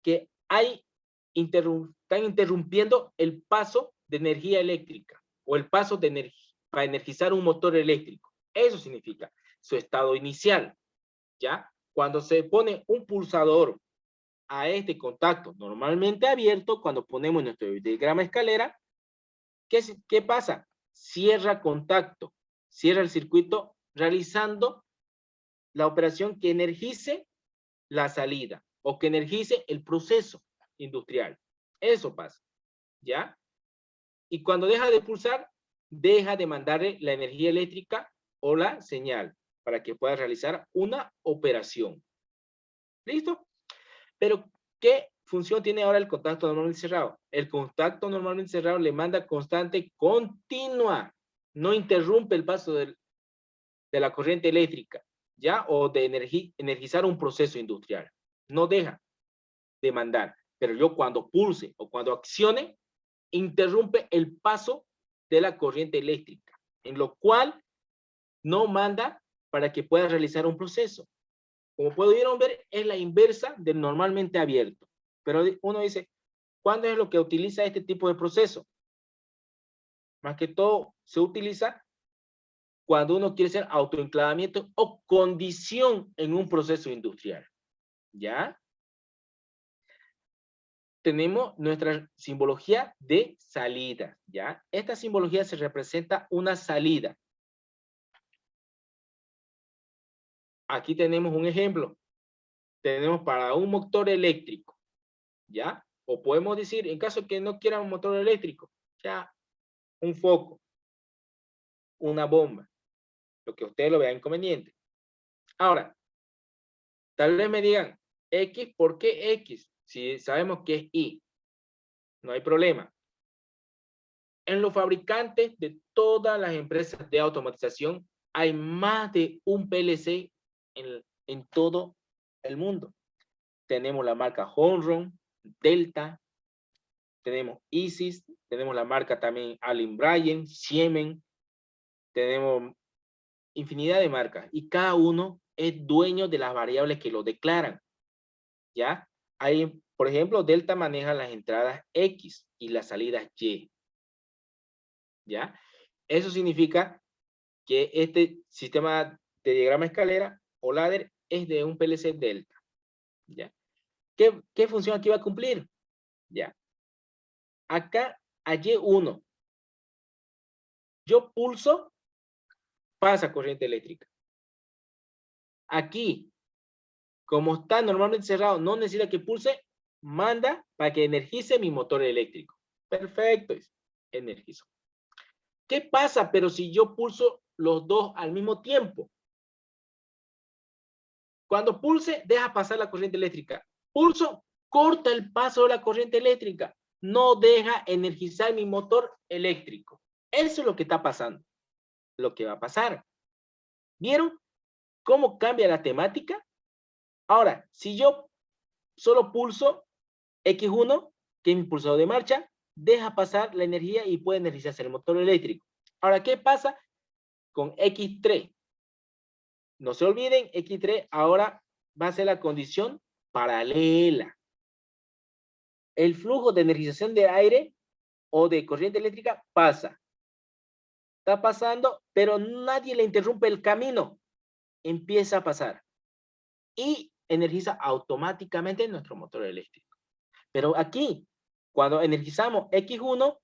que están interrumpiendo el paso de energía eléctrica o el paso de energía para energizar un motor eléctrico. Eso significa su estado inicial, ¿ya? Cuando se pone un pulsador a este contacto normalmente abierto, cuando ponemos nuestro diagrama escalera, ¿qué pasa? Cierra contacto, cierra el circuito realizando la operación que energice la salida o que energice el proceso industrial. Eso pasa, ¿ya? Y cuando deja de pulsar, deja de mandarle la energía eléctrica o la señal para que pueda realizar una operación. ¿Listo? Pero, ¿qué función tiene ahora el contacto normalmente cerrado? El contacto normalmente cerrado le manda constante continua. No interrumpe el paso de la corriente eléctrica, ¿ya? O de energizar un proceso industrial. No deja de mandar. Pero yo cuando pulse o cuando accione, interrumpe el paso de la corriente eléctrica, en lo cual no manda para que pueda realizar un proceso. Como pudieron ver, es la inversa del normalmente abierto. Pero uno dice, ¿cuándo es lo que utiliza este tipo de proceso? Más que todo, se utiliza cuando uno quiere hacer autoenclavamiento o condición en un proceso industrial. ¿Ya? Tenemos nuestra simbología de salida, ¿ya? Esta simbología se representa una salida. Aquí tenemos un ejemplo. Tenemos para un motor eléctrico, ¿ya? O podemos decir, en caso que no quiera un motor eléctrico, ya un foco, una bomba, lo que ustedes lo vean inconveniente. Ahora, tal vez me digan, X, ¿por qué X? Si sabemos que es Y, no hay problema. En los fabricantes de todas las empresas de automatización hay más de un PLC en todo el mundo. Tenemos la marca Honron, Delta, tenemos Isis, tenemos la marca también Allen Bryant, Siemens, tenemos infinidad de marcas y cada uno es dueño de las variables que lo declaran. ¿Ya? Hay, por ejemplo, Delta maneja las entradas X y las salidas Y. ¿Ya? Eso significa que este sistema de diagrama escalera o ladder es de un PLC Delta. ¿Ya? ¿Qué función aquí va a cumplir? ¿Ya? Acá, a Y1. Yo pulso, pasa corriente eléctrica. Aquí, como está normalmente cerrado, no necesita que pulse, manda para que energice mi motor eléctrico. Perfecto, energizo. ¿Qué pasa, pero si yo pulso los dos al mismo tiempo? Cuando pulse, deja pasar la corriente eléctrica. Pulso, corta el paso de la corriente eléctrica. No deja energizar mi motor eléctrico. Eso es lo que está pasando. Lo que va a pasar. ¿Vieron cómo cambia la temática? Ahora, si yo solo pulso X1, que es mi pulsador de marcha, deja pasar la energía y puede energizarse el motor eléctrico. Ahora, ¿qué pasa con X3? No se olviden, X3 ahora va a ser la condición paralela. El flujo de energización de aire o de corriente eléctrica pasa. Está pasando, pero nadie le interrumpe el camino. Empieza a pasar. Y energiza automáticamente nuestro motor eléctrico. Pero aquí, cuando energizamos X1,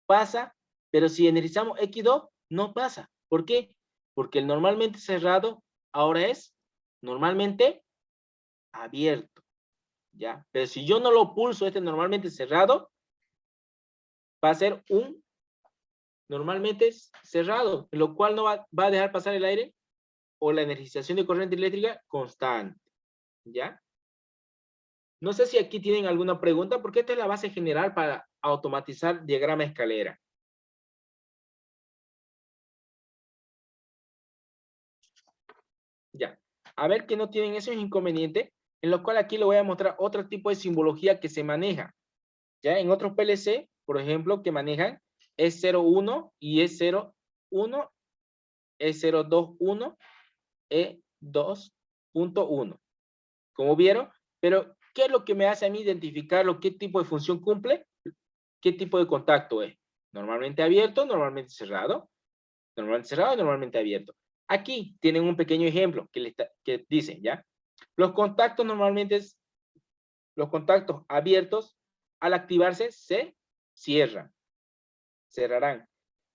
pasa, pero si energizamos X2, no pasa. ¿Por qué? Porque el normalmente cerrado ahora es normalmente abierto. ¿Ya? Pero si yo no lo pulso este normalmente cerrado, va a ser un normalmente cerrado, lo cual no va a dejar pasar el aire o la energización de corriente eléctrica constante. ¿Ya? No sé si aquí tienen alguna pregunta, porque esta es la base general para automatizar diagrama escalera. Ya. A ver que no tienen esos inconvenientes, en lo cual aquí le voy a mostrar otro tipo de simbología que se maneja. Ya en otros PLC, por ejemplo, que manejan E01 y E01, E021, E2.1. Como vieron, pero ¿qué es lo que me hace a mí identificarlo? ¿Qué tipo de función cumple? ¿Qué tipo de contacto es? Normalmente abierto, normalmente cerrado, normalmente abierto. Aquí tienen un pequeño ejemplo que dice, ¿ya? Los contactos los contactos abiertos, al activarse, se cierran, cerrarán.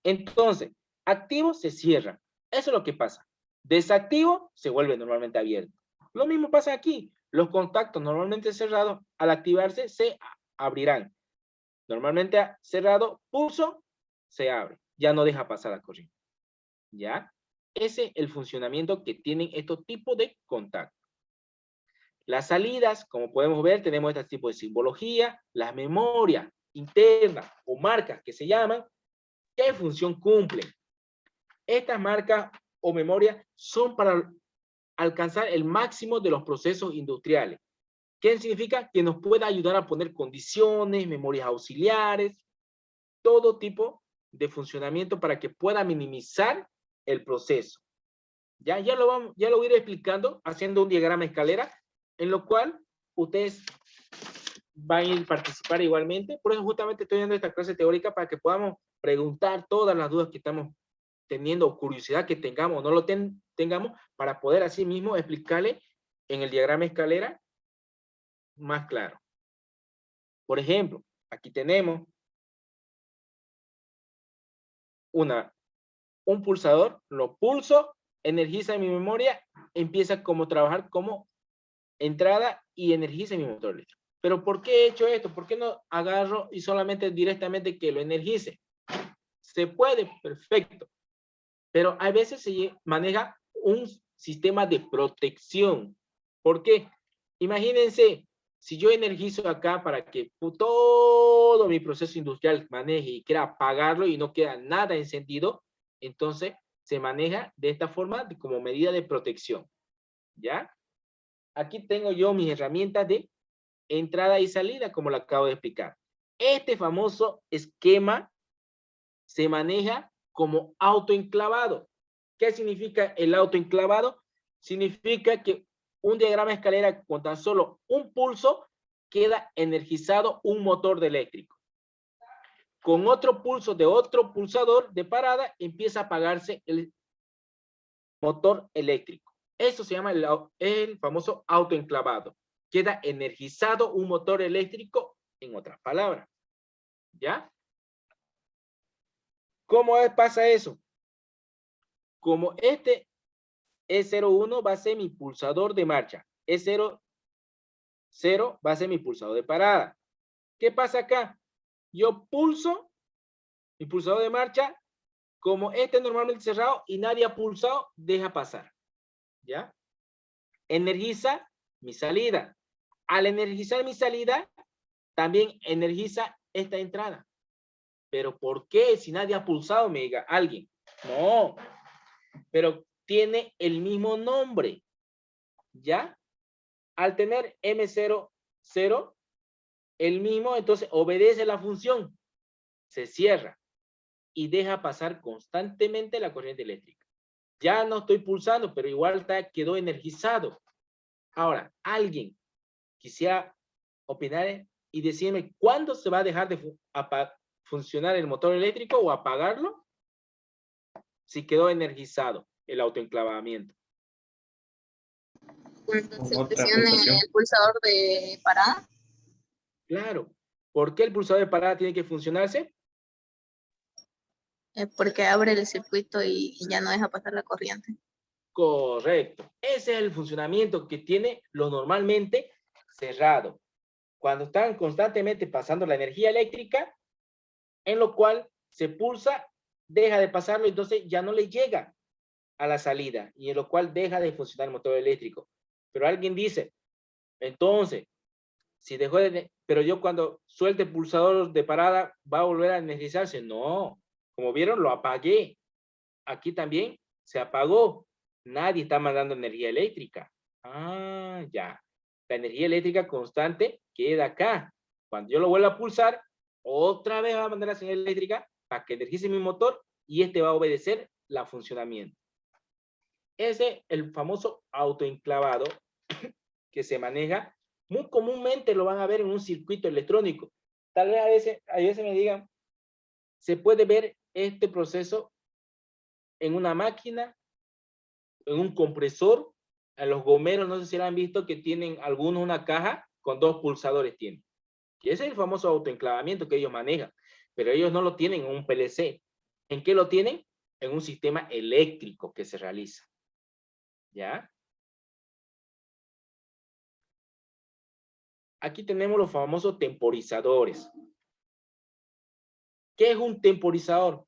Entonces, activo se cierra. Eso es lo que pasa. Desactivo se vuelve normalmente abierto. Lo mismo pasa aquí. Los contactos normalmente cerrados, al activarse, se abrirán. Normalmente cerrado, pulso, se abre. Ya no deja pasar la corriente. ¿Ya? Ese es el funcionamiento que tienen estos tipos de contactos. Las salidas, como podemos ver, tenemos este tipo de simbología, las memorias internas o marcas que se llaman, ¿qué función cumplen? Estas marcas o memorias son para alcanzar el máximo de los procesos industriales. ¿Qué significa? Que nos pueda ayudar a poner condiciones, memorias auxiliares, todo tipo de funcionamiento para que pueda minimizar el proceso. Ya lo voy a ir explicando haciendo un diagrama escalera, en lo cual ustedes van a ir a participar igualmente. Por eso justamente estoy dando esta clase teórica para que podamos preguntar todas las dudas que estamos teniendo o curiosidad que tengamos o no lo tengamos para poder así mismo explicarle en el diagrama escalera más claro. Por ejemplo, aquí tenemos un pulsador, lo pulso, energiza mi memoria, empieza como trabajar como entrada y energiza mi motor eléctrico. Pero ¿por qué he hecho esto? ¿Por qué no agarro y solamente directamente que lo energice? Se puede, perfecto. Pero a veces se maneja un sistema de protección. ¿Por qué? Imagínense, si yo energizo acá para que todo mi proceso industrial maneje y quiera apagarlo y no queda nada encendido, entonces se maneja de esta forma como medida de protección. ¿Ya? Aquí tengo yo mis herramientas de entrada y salida, como lo acabo de explicar. Este famoso esquema se maneja como autoenclavado. ¿Qué significa el autoenclavado? Significa que un diagrama de escalera con tan solo un pulso queda energizado un motor de eléctrico. Con otro pulso de otro pulsador de parada empieza a apagarse el motor eléctrico. Eso se llama el famoso autoenclavado. Queda energizado un motor eléctrico, en otras palabras. ¿Ya? ¿Cómo pasa eso? Como este E01 va a ser mi pulsador de marcha, E00 va a ser mi pulsador de parada. ¿Qué pasa acá? Yo pulso mi pulsador de marcha, como este normalmente cerrado y nadie ha pulsado, deja pasar. ¿Ya? Energiza mi salida. Al energizar mi salida, también energiza esta entrada. ¿Pero por qué? Si nadie ha pulsado, me diga alguien. No, pero tiene el mismo nombre. ¿Ya? Al tener M00, el mismo, entonces obedece la función. Se cierra y deja pasar constantemente la corriente eléctrica. Ya no estoy pulsando, pero igual quedó energizado. Ahora, alguien quisiera opinar y decirme cuándo se va a dejar de funcionar el motor eléctrico o apagarlo si quedó energizado el autoenclavamiento. Cuando Con se otra presione pulsación. el pulsador de parada. Claro. ¿Por qué el pulsador de parada tiene que funcionarse? Porque abre el circuito y ya no deja pasar la corriente. Correcto. Ese es el funcionamiento que tiene lo normalmente cerrado. Cuando están constantemente pasando la energía eléctrica, en lo cual se pulsa, deja de pasarlo, entonces ya no le llega a la salida, y en lo cual deja de funcionar el motor eléctrico. Pero alguien dice, entonces, si dejó de, pero yo cuando suelte el pulsador de parada, ¿va a volver a energizarse? No, como vieron, lo apagué. Aquí también se apagó. Nadie está mandando energía eléctrica. Ah, ya. La energía eléctrica constante queda acá. Cuando yo lo vuelvo a pulsar, otra vez va a mandar la señal eléctrica para que energice mi motor y este va a obedecer el funcionamiento. Ese es el famoso autoenclavado que se maneja. Muy comúnmente lo van a ver en un circuito electrónico. Tal vez a veces me digan, se puede ver este proceso en una máquina, en un compresor. A los gomeros, no sé si lo han visto, que tienen algunos una caja con 2 pulsadores tienen. Y ese es el famoso autoenclavamiento que ellos manejan. Pero ellos no lo tienen en un PLC. ¿En qué lo tienen? En un sistema eléctrico que se realiza. ¿Ya? Aquí tenemos los famosos temporizadores. ¿Qué es un temporizador?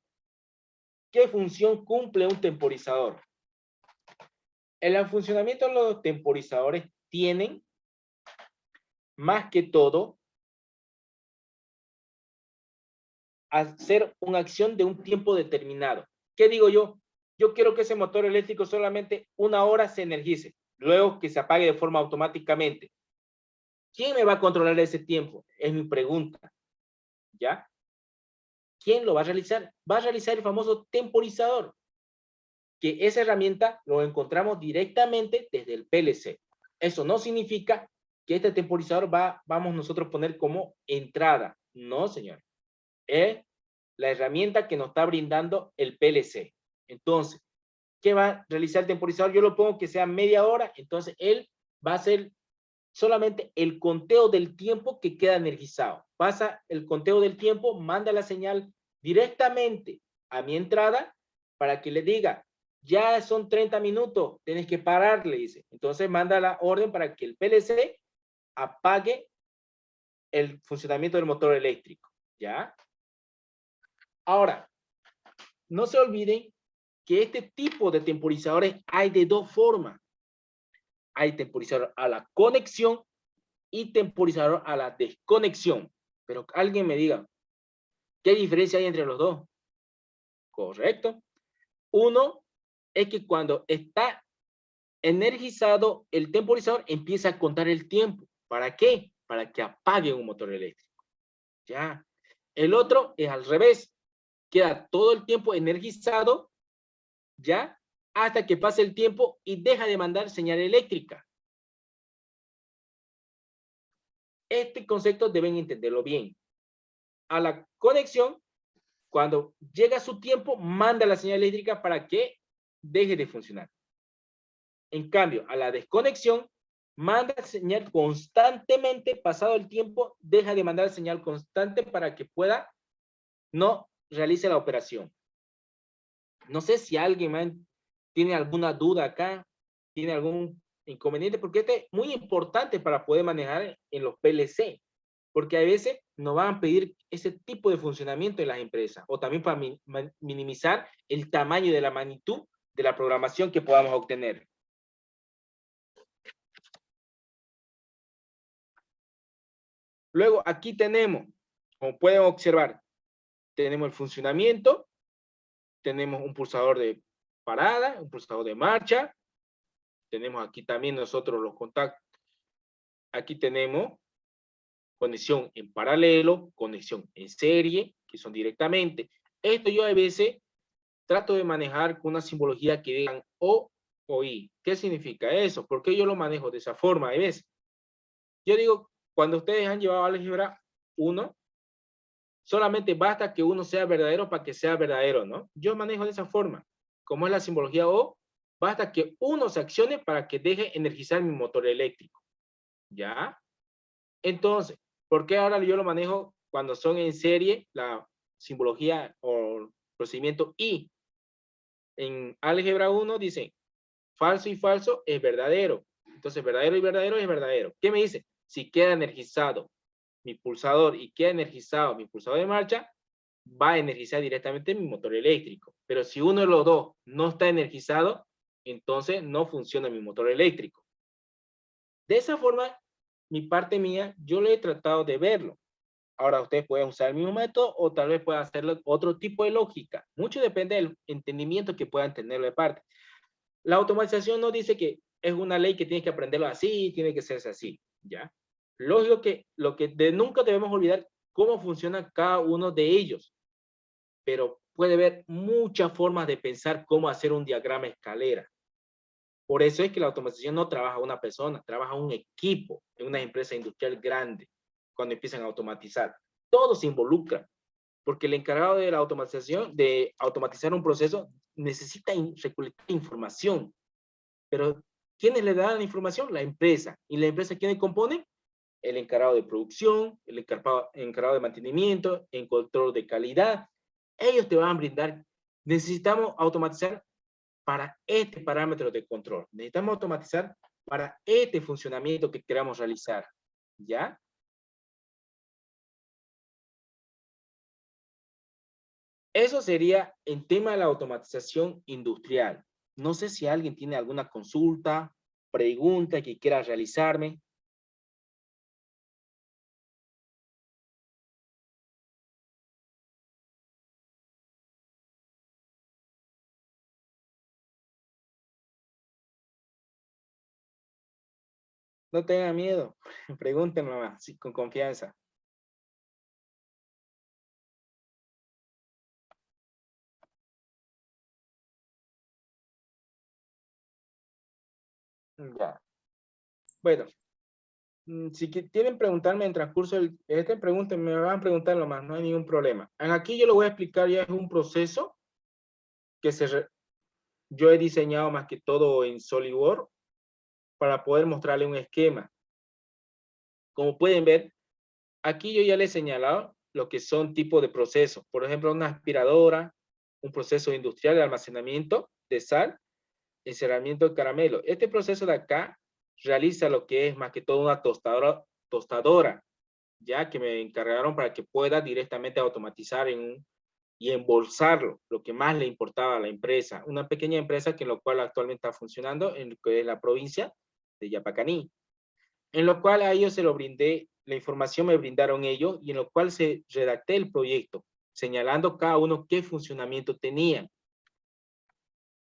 ¿Qué función cumple un temporizador? El funcionamiento de los temporizadores tienen, más que todo, hacer una acción de un tiempo determinado. ¿Qué digo yo? Yo quiero que ese motor eléctrico solamente 1 hora se energice, luego que se apague de forma automáticamente. ¿Quién me va a controlar ese tiempo? Es mi pregunta. ¿Ya? ¿Quién lo va a realizar? Va a realizar el famoso temporizador, que esa herramienta lo encontramos directamente desde el PLC. Eso no significa que este temporizador vamos nosotros a poner como entrada. No, señor. Es la herramienta que nos está brindando el PLC. Entonces, ¿qué va a realizar el temporizador? Yo lo pongo que sea media hora, entonces él va a hacer solamente el conteo del tiempo que queda energizado. Pasa el conteo del tiempo, manda la señal directamente a mi entrada para que le diga, ya son 30 minutos, tienes que parar, le dice. Entonces manda la orden para que el PLC apague el funcionamiento del motor eléctrico. ¿Ya? Ahora, no se olviden que este tipo de temporizadores hay de 2 formas. Hay temporizador a la conexión y temporizador a la desconexión. Pero alguien me diga, ¿qué diferencia hay entre los dos? Correcto. Uno es que cuando está energizado, el temporizador empieza a contar el tiempo. ¿Para qué? Para que apague un motor eléctrico. Ya. El otro es al revés. Queda todo el tiempo energizado, ya, hasta que pase el tiempo y deja de mandar señal eléctrica. Este concepto deben entenderlo bien. A la conexión, cuando llega su tiempo, manda la señal eléctrica para que deje de funcionar. En cambio, a la desconexión, manda señal constantemente, pasado el tiempo, deja de mandar señal constante para que pueda no realice la operación. No sé si alguien tiene alguna duda acá, tiene algún inconveniente, porque este es muy importante para poder manejar en los PLC, porque a veces nos van a pedir ese tipo de funcionamiento en las empresas, o también para minimizar el tamaño de la magnitud de la programación que podamos obtener. Luego aquí tenemos, como pueden observar, tenemos el funcionamiento, tenemos un pulsador de parada, un pulsador de marcha, tenemos aquí también nosotros los contactos. Aquí tenemos conexión en paralelo, conexión en serie, que son directamente. Esto yo a veces trato de manejar con una simbología que digan O o I. ¿Qué significa eso? ¿Por qué yo lo manejo de esa forma a veces? Yo digo, cuando ustedes han llevado álgebra 1, solamente basta que uno sea verdadero para que sea verdadero, ¿no? Yo manejo de esa forma. Como es la simbología O, basta que uno se accione para que deje energizar mi motor eléctrico. ¿Ya? Entonces, ¿por qué ahora yo lo manejo cuando son en serie, la simbología o procedimiento I? En álgebra 1 dice, falso y falso es verdadero. Entonces, verdadero y verdadero es verdadero. ¿Qué me dice? Si queda energizado mi pulsador y queda energizado mi pulsador de marcha, va a energizar directamente mi motor eléctrico. Pero si uno de los dos no está energizado, entonces no funciona mi motor eléctrico. De esa forma, mi parte mía, yo le he tratado de verlo. Ahora ustedes pueden usar el mismo método o tal vez puedan hacerlo otro tipo de lógica. Mucho depende del entendimiento que puedan tener de parte. La automatización no dice que es una ley que tienes que aprenderlo así, tiene que ser así, ¿ya? Lógico que nunca debemos olvidar cómo funciona cada uno de ellos, pero puede haber muchas formas de pensar cómo hacer un diagrama escalera. Por eso es que la automatización no trabaja una persona, trabaja un equipo en una empresa industrial grande cuando empiezan a automatizar. Todos se involucran, porque el encargado de la automatización, de automatizar un proceso, necesita recolectar información. Pero, ¿quiénes le dan la información? La empresa. ¿Y la empresa quiénes compone? El encargado de producción, el encargado de mantenimiento, el control de calidad. Ellos te van a brindar. Necesitamos automatizar para este parámetro de control. Necesitamos automatizar para este funcionamiento que queramos realizar. ¿Ya? Eso sería el tema de la automatización industrial. No sé si alguien tiene alguna consulta, pregunta que quiera realizarme. No tenga miedo, pregúntenme más, sí, con confianza. Ya. Bueno, si quieren preguntarme en transcurso del pregunten, me van a preguntar lo más, no hay ningún problema. Aquí yo lo voy a explicar, ya es un proceso que yo he diseñado más que todo en SolidWorks para poder mostrarle un esquema. Como pueden ver, aquí yo ya les he señalado lo que son tipos de procesos. Por ejemplo, una aspiradora, un proceso industrial de almacenamiento de sal, encerramiento de caramelo. Este proceso de acá realiza lo que es más que todo una tostadora, ya que me encargaron para que pueda directamente automatizar y embolsarlo, lo que más le importaba a la empresa. Una pequeña empresa que en lo cual actualmente está funcionando en lo que es la provincia de Yapacaní, en lo cual a ellos se lo brindé, la información me brindaron ellos, y en lo cual se redacté el proyecto, señalando cada uno qué funcionamiento tenía.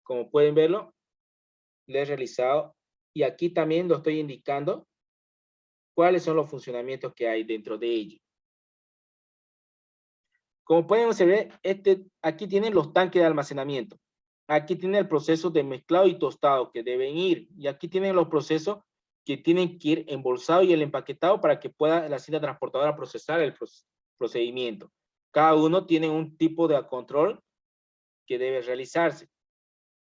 Como pueden verlo, lo he realizado, y aquí también lo estoy indicando cuáles son los funcionamientos que hay dentro de ellos. Como pueden observar, aquí tienen los tanques de almacenamiento. Aquí tiene el proceso de mezclado y tostado que deben ir. Y aquí tienen los procesos que tienen que ir embolsado y el empaquetado para que pueda la cinta transportadora procesar el procedimiento. Cada uno tiene un tipo de control que debe realizarse.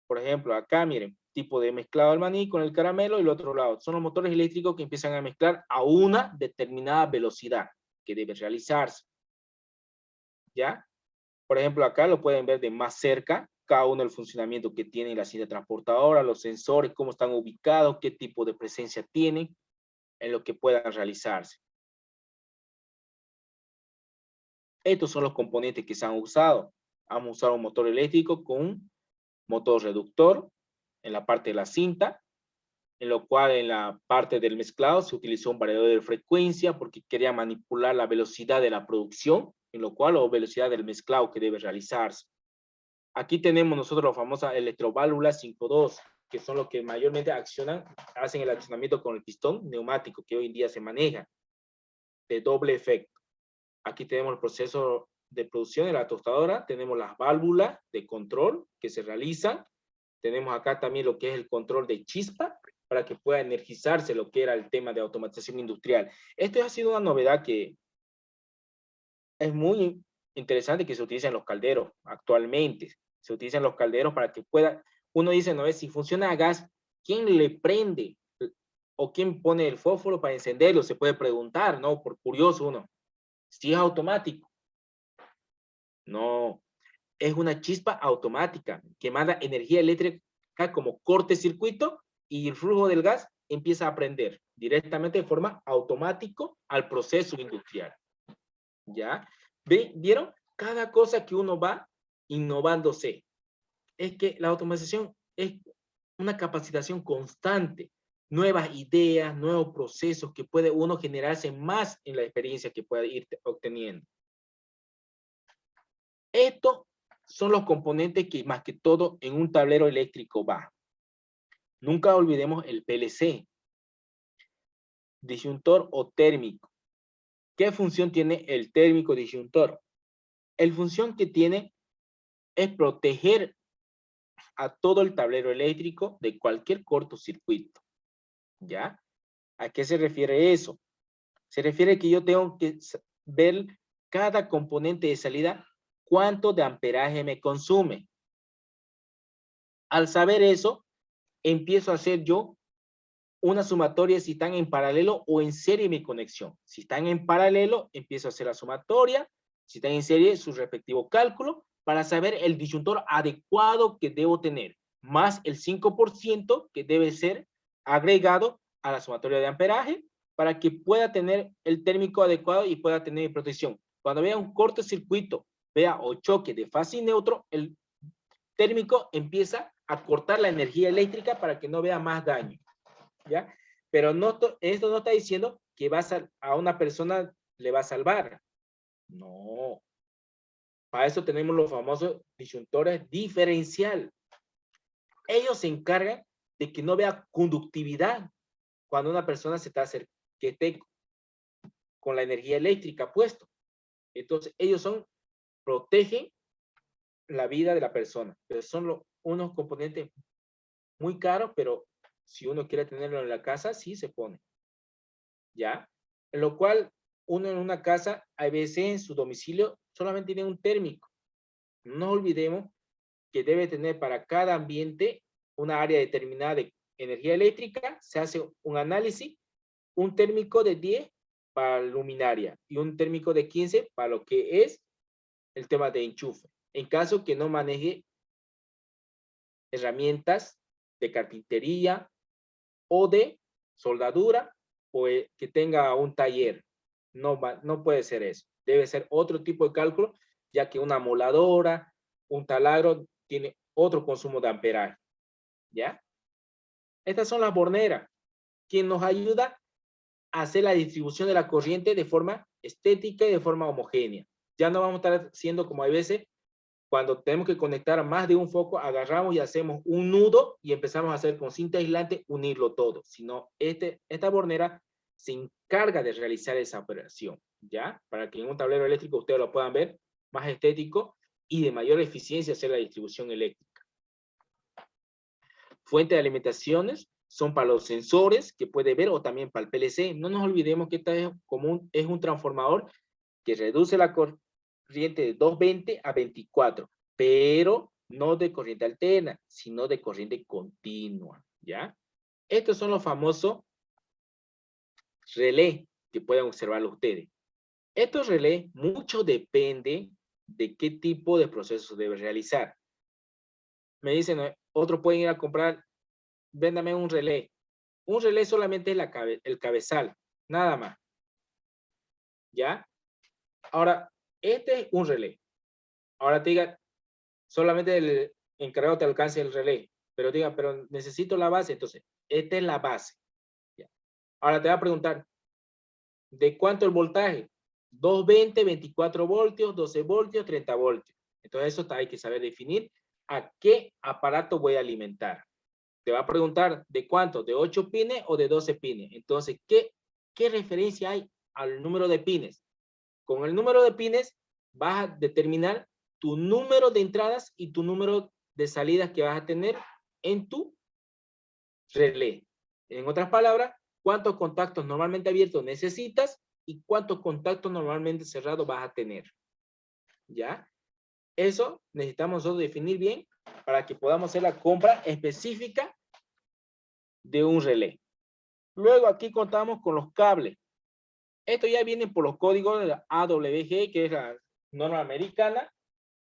Por ejemplo, acá miren, tipo de mezclado del maní con el caramelo y el otro lado. Son los motores eléctricos que empiezan a mezclar a una determinada velocidad que debe realizarse. ¿Ya? Por ejemplo, acá lo pueden ver de más cerca, cada uno el funcionamiento que tiene la cinta transportadora, los sensores, cómo están ubicados, qué tipo de presencia tienen, en lo que puedan realizarse. Estos son los componentes que se han usado. Hemos usado un motor eléctrico con un motor reductor en la parte de la cinta, en lo cual en la parte del mezclado se utilizó un variador de frecuencia porque quería manipular la velocidad de la producción, en lo cual o velocidad del mezclado que debe realizarse. Aquí tenemos nosotros la famosa electroválvula 5.2, que son los que mayormente hacen el accionamiento con el pistón neumático que hoy en día se maneja, de doble efecto. Aquí tenemos el proceso de producción de la tostadora, tenemos las válvulas de control que se realizan, tenemos acá también lo que es el control de chispa, para que pueda energizarse lo que era el tema de automatización industrial. Esto ha sido una novedad que es muy interesante que se utiliza en los calderos actualmente. Se utilizan los calderos para que pueda, uno dice, no es si funciona a gas, ¿quién le prende? ¿O quién pone el fósforo para encenderlo? Se puede preguntar, ¿no? Por curioso uno. Si es automático. No, es una chispa automática que manda energía eléctrica como cortocircuito y el flujo del gas empieza a prender directamente de forma automática al proceso industrial. ¿Ya? ¿Vieron? Cada cosa que uno va innovándose. Es que la automatización es una capacitación constante, nuevas ideas, nuevos procesos que puede uno generarse más en la experiencia que puede ir obteniendo. Estos son los componentes que más que todo en un tablero eléctrico va. Nunca olvidemos el PLC, disyuntor o térmico. ¿Qué función tiene el térmico disyuntor? El función que tiene es proteger a todo el tablero eléctrico de cualquier cortocircuito. ¿Ya? ¿A qué se refiere eso? Se refiere que yo tengo que ver cada componente de salida, cuánto de amperaje me consume. Al saber eso, empiezo a hacer yo una sumatoria si están en paralelo o en serie mi conexión. Si están en paralelo, empiezo a hacer la sumatoria. Si están en serie, su respectivo cálculo para saber el disyuntor adecuado que debo tener, más el 5% que debe ser agregado a la sumatoria de amperaje para que pueda tener el térmico adecuado y pueda tener mi protección. Cuando vea un cortocircuito, vea o choque de fase y neutro, el térmico empieza a cortar la energía eléctrica para que no vea más daño. ¿Ya? Pero no, esto no está diciendo que a una persona le va a salvar. No. Para eso tenemos los famosos disyuntores diferencial. Ellos se encargan de que no vea conductividad cuando una persona se está acercando, que esté con la energía eléctrica puesto. Entonces, ellos protegen la vida de la persona. Pero son unos componentes muy caros, pero si uno quiere tenerlo en la casa, sí se pone. ¿Ya? En lo cual, uno en una casa, a veces en su domicilio, solamente tiene un térmico. No nos olvidemos que debe tener para cada ambiente una área determinada de energía eléctrica. Se hace un análisis, un térmico de 10 para luminaria y un térmico de 15 para lo que es el tema de enchufe. En caso que no maneje herramientas de carpintería o de soldadura o que tenga un taller. No puede ser eso. Debe ser otro tipo de cálculo, ya que una moladora, un taladro tiene otro consumo de amperaje. ¿Ya? Estas son las borneras, que nos ayuda a hacer la distribución de la corriente de forma estética y de forma homogénea. Ya no vamos a estar haciendo como hay veces, cuando tenemos que conectar más de un foco, agarramos y hacemos un nudo y empezamos a hacer con cinta aislante, unirlo todo. Sino esta bornera se encarga de realizar esa operación, ¿ya? Para que en un tablero eléctrico ustedes lo puedan ver más estético y de mayor eficiencia hacer la distribución eléctrica. Fuente de alimentaciones son para los sensores que puede ver o también para el PLC. No nos olvidemos que esta es un transformador que reduce la corriente de 220 a 24, pero no de corriente alterna, sino de corriente continua, ¿ya? Estos son los famosos relés que pueden observarlo ustedes. Estos relés, mucho depende de qué tipo de proceso debe realizar. Me dicen, otros pueden ir a comprar, véndame un relé. Un relé solamente es el cabezal, nada más. ¿Ya? Ahora, este es un relé. Ahora te diga, solamente el encargado te alcance el relé. Pero diga, pero necesito la base. Entonces, esta es la base. ¿Ya? Ahora te va a preguntar, ¿de cuánto el voltaje? 220, 24 voltios, 12 voltios, 30 voltios. Entonces, eso hay que saber definir a qué aparato voy a alimentar. Te va a preguntar, ¿de cuánto? ¿De 8 pines o de 12 pines? Entonces, ¿qué referencia hay al número de pines? Con el número de pines vas a determinar tu número de entradas y tu número de salidas que vas a tener en tu relé. En otras palabras, ¿cuántos contactos normalmente abiertos necesitas y cuántos contactos normalmente cerrados vas a tener? ¿Ya? Eso necesitamos nosotros definir bien para que podamos hacer la compra específica de un relé. Luego aquí contamos con los cables. Esto ya viene por los códigos de la AWG, que es la norma americana,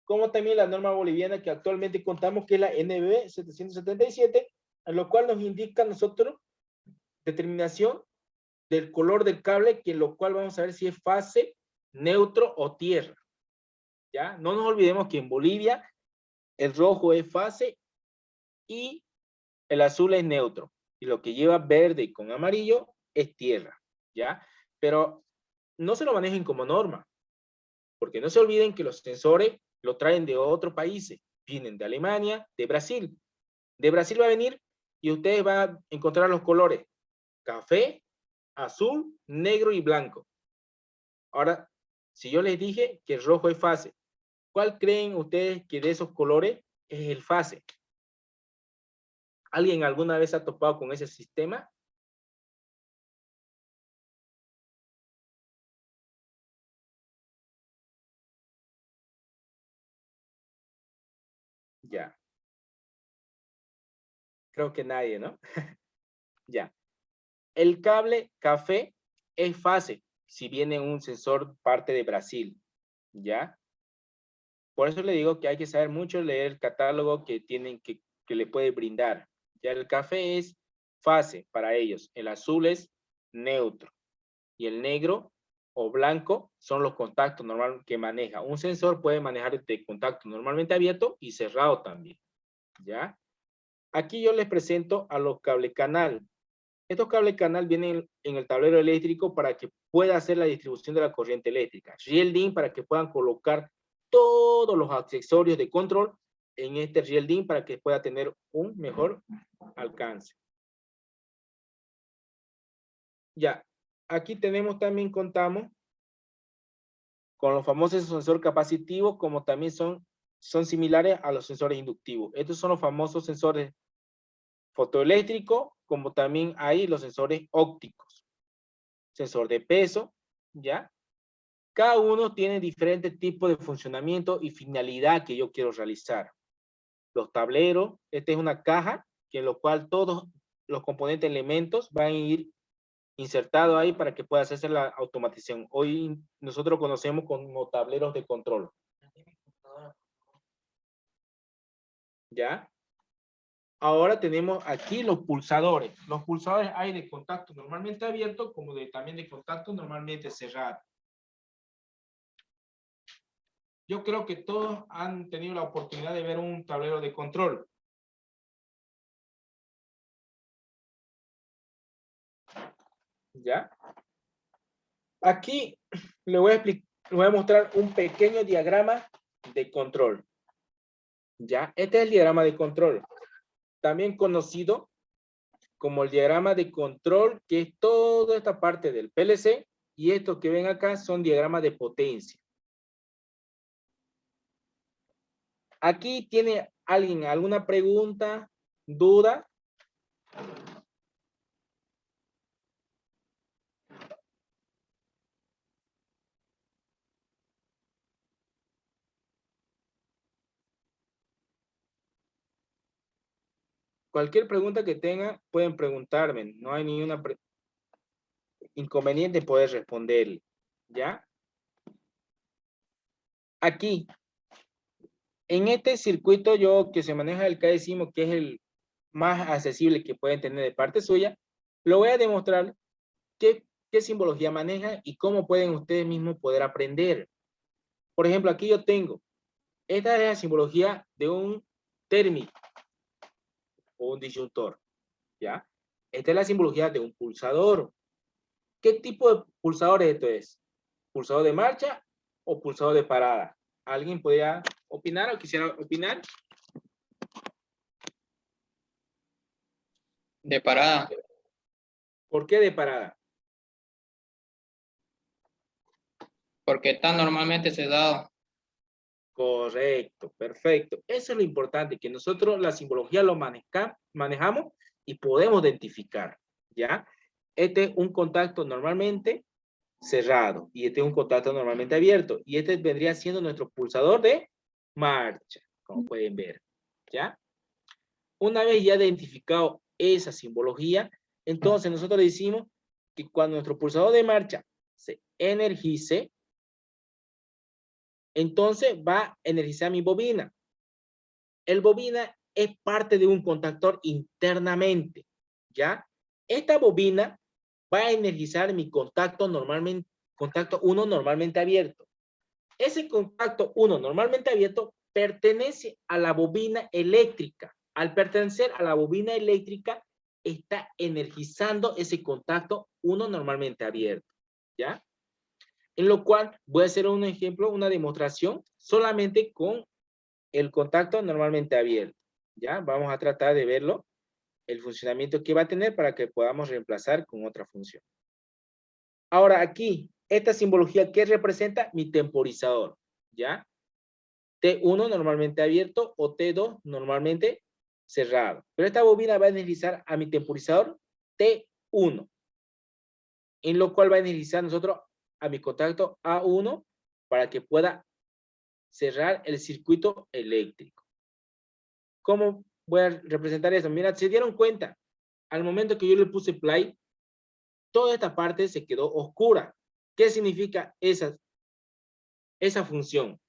como también la norma boliviana que actualmente contamos, que es la NB 777, en lo cual nos indica a nosotros determinación del color del cable, que en lo cual vamos a ver si es fase, neutro o tierra. ¿Ya? No nos olvidemos que en Bolivia el rojo es fase y el azul es neutro. Y lo que lleva verde con amarillo es tierra. ¿Ya? Pero no se lo manejen como norma, porque no se olviden que los sensores lo traen de otros países. Vienen de Alemania, de Brasil. De Brasil va a venir y ustedes van a encontrar los colores café, azul, negro y blanco. Ahora, si yo les dije que el rojo es fase, ¿cuál creen ustedes que de esos colores es el fase? ¿Alguien alguna vez ha topado con ese sistema? Ya. Creo que nadie, ¿no? Ya. El cable café es fácil si viene un sensor parte de Brasil, ¿ya? Por eso le digo que hay que saber mucho leer el catálogo que tienen que le puede brindar. Ya el café es fase para ellos. El azul es neutro. Y el negro o blanco son los contactos normal que maneja. Un sensor puede manejar de contacto normalmente abierto y cerrado también. ¿Ya? Aquí yo les presento a los cable canal. Estos cable canal vienen en el tablero eléctrico para que pueda hacer la distribución de la corriente eléctrica. Shielding para que puedan colocar todos los accesorios de control en este shielding para que pueda tener un mejor alcance. Ya, aquí tenemos también, contamos con los famosos sensores capacitivos, como también son similares a los sensores inductivos. Estos son los famosos sensores fotoeléctricos, como también hay los sensores ópticos. Sensor de peso, ¿ya? Cada uno tiene diferentes tipos de funcionamiento y finalidad que yo quiero realizar. Los tableros, esta es una caja en la cual todos los componentes elementos van a ir insertados ahí para que pueda hacerse la automatización. Hoy nosotros conocemos como tableros de control. ¿Ya? Ahora tenemos aquí los pulsadores. Los pulsadores hay de contacto normalmente abierto como también de contacto normalmente cerrado. Yo creo que todos han tenido la oportunidad de ver un tablero de control. ¿Ya? Aquí le voy a mostrar un pequeño diagrama de control. ¿Ya? Este es el diagrama de control. También conocido como el diagrama de control, que es toda esta parte del PLC, y estos que ven acá son diagramas de potencia. Aquí tiene alguien alguna pregunta, duda. Cualquier pregunta que tengan, pueden preguntarme. No hay ninguna inconveniente en poder responder. ¿Ya? Aquí, en este circuito que se maneja el que decimos que es el más accesible que pueden tener de parte suya, lo voy a demostrar qué simbología maneja y cómo pueden ustedes mismos poder aprender. Por ejemplo, aquí yo tengo, esta es la simbología de un térmico o un disyuntor, ¿ya? Esta es la simbología de un pulsador. ¿Qué tipo de pulsador esto es? ¿Pulsador de marcha o pulsador de parada? ¿Alguien podría opinar o quisiera opinar? De parada. ¿Por qué de parada? Porque está normalmente sedado. Correcto, perfecto. Eso es lo importante, que nosotros la simbología lo manejamos y podemos identificar, ¿ya? Este es un contacto normalmente cerrado y este es un contacto normalmente abierto y este vendría siendo nuestro pulsador de marcha, como pueden ver, ¿ya? Una vez ya identificado esa simbología, entonces nosotros decimos que cuando nuestro pulsador de marcha se energice, entonces va a energizar mi bobina. El bobina es parte de un contactor internamente, ¿ya? Esta bobina va a energizar mi contacto 1 normalmente abierto. Ese contacto 1 normalmente abierto pertenece a la bobina eléctrica. Al pertenecer a la bobina eléctrica, está energizando ese contacto 1 normalmente abierto, ¿ya? En lo cual voy a hacer un ejemplo, una demostración solamente con el contacto normalmente abierto, ¿ya? Vamos a tratar de verlo, el funcionamiento que va a tener para que podamos reemplazar con otra función. Ahora aquí, esta simbología, ¿qué representa? Mi temporizador, ¿ya? T1 normalmente abierto o T2 normalmente cerrado. Pero esta bobina va a energizar a mi temporizador T1, en lo cual va a energizar nosotros a mi contacto A1 para que pueda cerrar el circuito eléctrico. ¿Cómo voy a representar eso? Mira, se dieron cuenta, al momento que yo le puse play, toda esta parte se quedó oscura. ¿Qué significa esa función?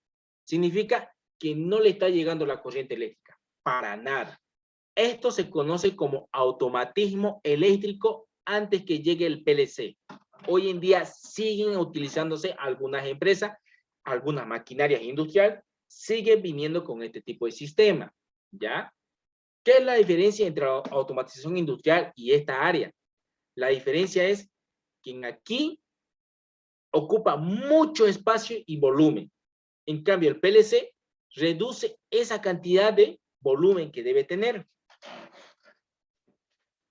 Significa que no le está llegando la corriente eléctrica, para nada. Esto se conoce como automatismo eléctrico antes que llegue el PLC. Hoy en día siguen utilizándose algunas empresas, algunas maquinarias industriales, siguen viniendo con este tipo de sistema, ¿ya? ¿Qué es la diferencia entre la automatización industrial y esta área? La diferencia es que aquí ocupa mucho espacio y volumen. En cambio, el PLC reduce esa cantidad de volumen que debe tener.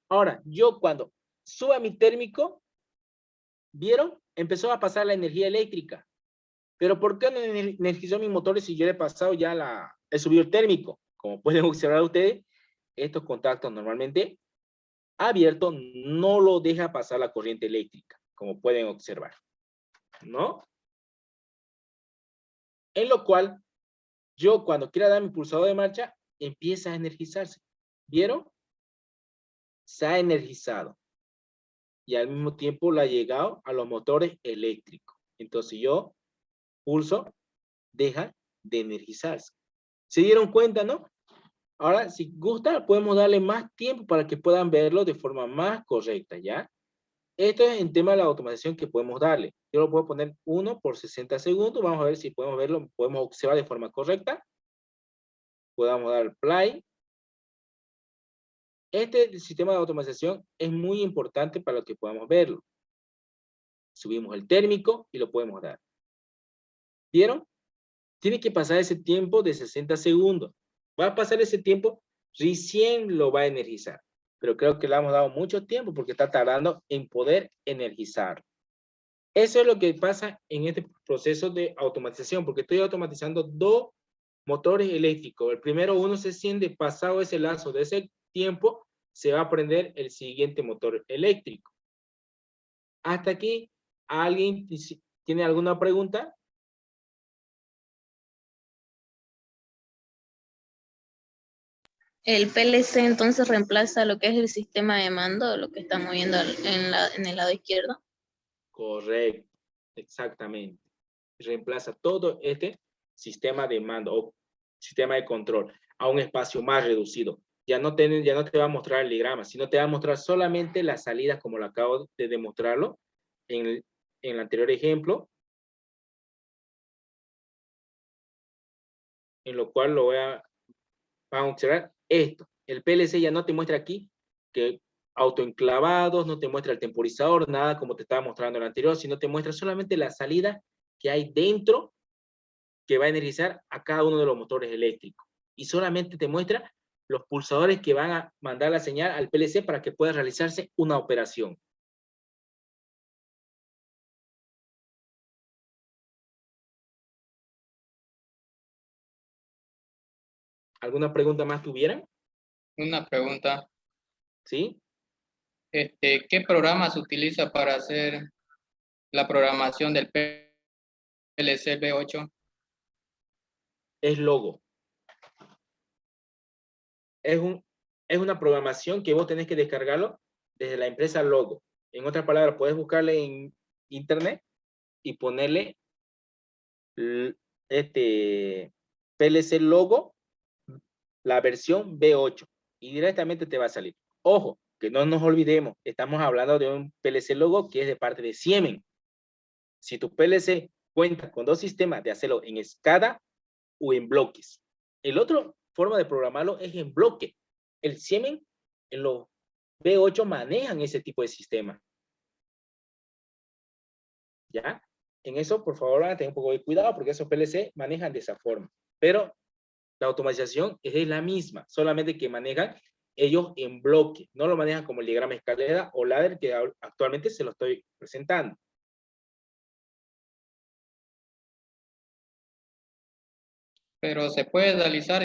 Ahora, yo cuando suba mi térmico, ¿vieron? Empezó a pasar la energía eléctrica. Pero ¿por qué no energizó mis motores si yo le he pasado ya he subido el térmico? Como pueden observar ustedes, estos contactos normalmente abiertos no lo deja pasar la corriente eléctrica, como pueden observar, ¿no? En lo cual, yo cuando quiera dar mi pulsador de marcha, empieza a energizarse. ¿Vieron? Se ha energizado. Y al mismo tiempo le ha llegado a los motores eléctricos. Entonces yo pulso, deja de energizarse. ¿Se dieron cuenta, no? Ahora, si gusta, podemos darle más tiempo para que puedan verlo de forma más correcta, ¿ya? Esto es en tema de la automatización que podemos darle. Yo lo puedo poner 1 por 60 segundos. Vamos a ver si podemos verlo, podemos observar de forma correcta. Podamos dar play. Este sistema de automatización es muy importante para que podamos verlo. Subimos el térmico y lo podemos dar. ¿Vieron? Tiene que pasar ese tiempo de 60 segundos. Va a pasar ese tiempo, recién lo va a energizar. Pero creo que le hemos dado mucho tiempo porque está tardando en poder energizar. Eso es lo que pasa en este proceso de automatización, porque estoy automatizando dos motores eléctricos. El primero, uno se enciende, pasado ese lazo de ese tiempo, se va a prender el siguiente motor eléctrico. Hasta aquí, ¿alguien tiene alguna pregunta? El PLC entonces reemplaza lo que es el sistema de mando, lo que está moviendo en el lado izquierdo. Correcto, exactamente. Reemplaza todo este sistema de mando o sistema de control a un espacio más reducido. Ya no te va a mostrar el diagrama, sino te va a mostrar solamente las salidas como lo acabo de demostrarlo en el anterior ejemplo, en lo cual vamos a observar esto. El PLC ya no te muestra aquí que autoenclavados, no te muestra el temporizador, nada como te estaba mostrando en el anterior, sino te muestra solamente la salida que hay dentro que va a energizar a cada uno de los motores eléctricos. Y solamente te muestra los pulsadores que van a mandar la señal al PLC para que pueda realizarse una operación. ¿Alguna pregunta más tuvieran? Una pregunta. ¿Sí? ¿Qué programa se utiliza para hacer la programación del PLC B8? Es Logo. Es una programación que vos tenés que descargarlo desde la empresa Logo. En otras palabras, puedes buscarle en internet y ponerle PLC Logo, la versión B8, y directamente te va a salir. Ojo, que no nos olvidemos, estamos hablando de un PLC Logo que es de parte de Siemens. Si tu PLC cuenta con dos sistemas de hacerlo en SCADA o en bloques. El otro forma de programarlo es en bloque. El Siemens, en los B8 manejan ese tipo de sistema. ¿Ya? En eso, por favor, van a tener un poco de cuidado porque esos PLC manejan de esa forma. Pero la automatización es la misma, solamente que manejan ellos en bloque. No lo manejan como el diagrama escalera o ladder que actualmente se lo estoy presentando. Pero se puede realizar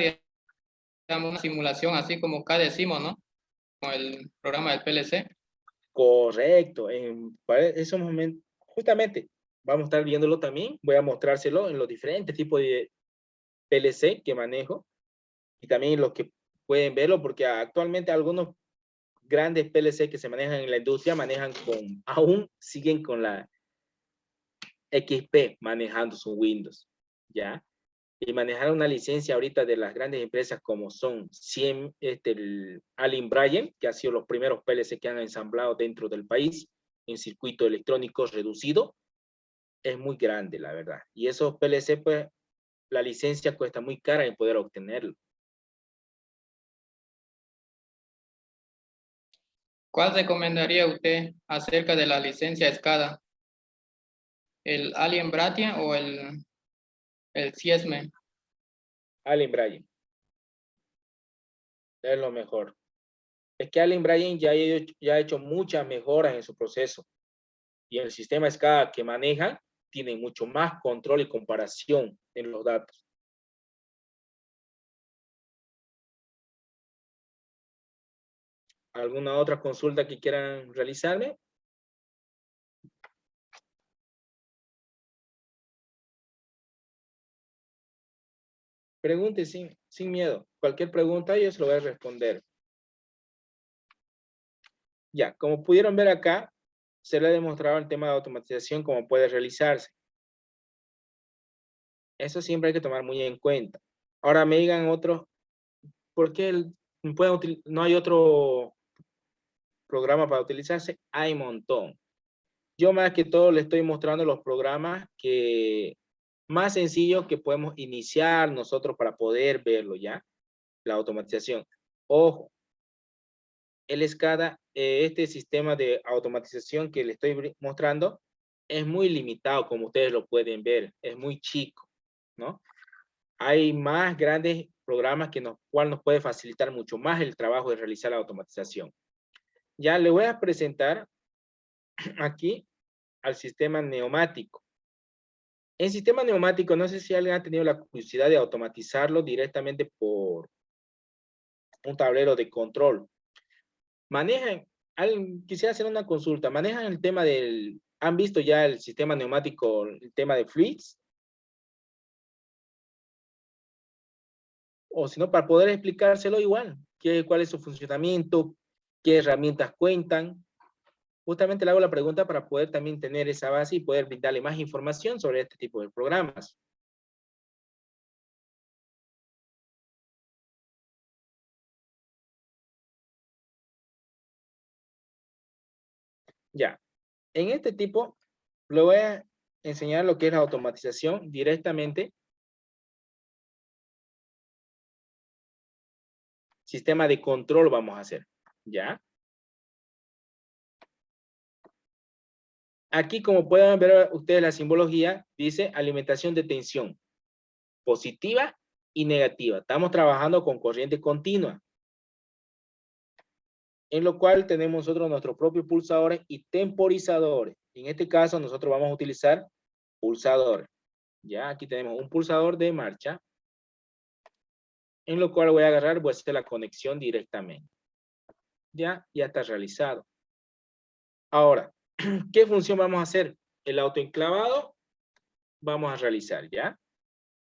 una simulación así como acá decimos, ¿no? Con el programa del PLC. Correcto. Para esos momentos, justamente, vamos a estar viéndolo también. Voy a mostrárselo en los diferentes tipos de PLC que manejo y también los que pueden verlo, porque actualmente algunos grandes PLC que se manejan en la industria aún siguen con la XP manejando su Windows, ¿ya? Y manejar una licencia ahorita de las grandes empresas como son el Allen Bryant, que ha sido los primeros PLC que han ensamblado dentro del país en circuito electrónico reducido, es muy grande, la verdad. Y esos PLC, pues, la licencia cuesta muy cara en poder obtenerlo. ¿Cuál recomendaría usted acerca de la licencia SCADA? ¿El Allen Bryant o el CIESME? Allen Bryant es lo mejor. Es que Allen Bryant ya ha hecho muchas mejoras en su proceso. Y el sistema SCADA que maneja tiene mucho más control y comparación en los datos. ¿Alguna otra consulta que quieran realizarme? Pregunte sin miedo. Cualquier pregunta yo se lo voy a responder. Ya, como pudieron ver acá, se le ha demostrado el tema de automatización cómo puede realizarse. Eso siempre hay que tomar muy en cuenta. Ahora me digan otros, ¿por qué no hay otro programa para utilizarse? Hay un montón. Yo más que todo le estoy mostrando los programas más sencillos que podemos iniciar nosotros para poder verlo, ¿ya? La automatización. Ojo, el SCADA, este sistema de automatización que le estoy mostrando, es muy limitado, como ustedes lo pueden ver, es muy chico, ¿no? Hay más grandes programas cual nos puede facilitar mucho más el trabajo de realizar la automatización. Ya le voy a presentar aquí al sistema neumático. En sistema neumático, no sé si alguien ha tenido la curiosidad de automatizarlo directamente por un tablero de control. Quisiera hacer una consulta, ¿manejan el tema han visto ya el sistema neumático, el tema de fluids? O si no, para poder explicárselo igual, cuál es su funcionamiento, qué herramientas cuentan. Justamente le hago la pregunta para poder también tener esa base y poder brindarle más información sobre este tipo de programas. Ya, en este tipo le voy a enseñar lo que es la automatización directamente. Sistema de control vamos a hacer, ¿ya? Aquí, como pueden ver ustedes la simbología, dice alimentación de tensión, positiva y negativa. Estamos trabajando con corriente continua, en lo cual tenemos nosotros nuestros propios pulsadores y temporizadores. En este caso, nosotros vamos a utilizar pulsadores. Ya, aquí tenemos un pulsador de marcha, en lo cual voy a agarrar, voy a hacer la conexión directamente. Ya está realizado. Ahora, ¿qué función vamos a hacer? El autoenclavado vamos a realizar, ¿ya?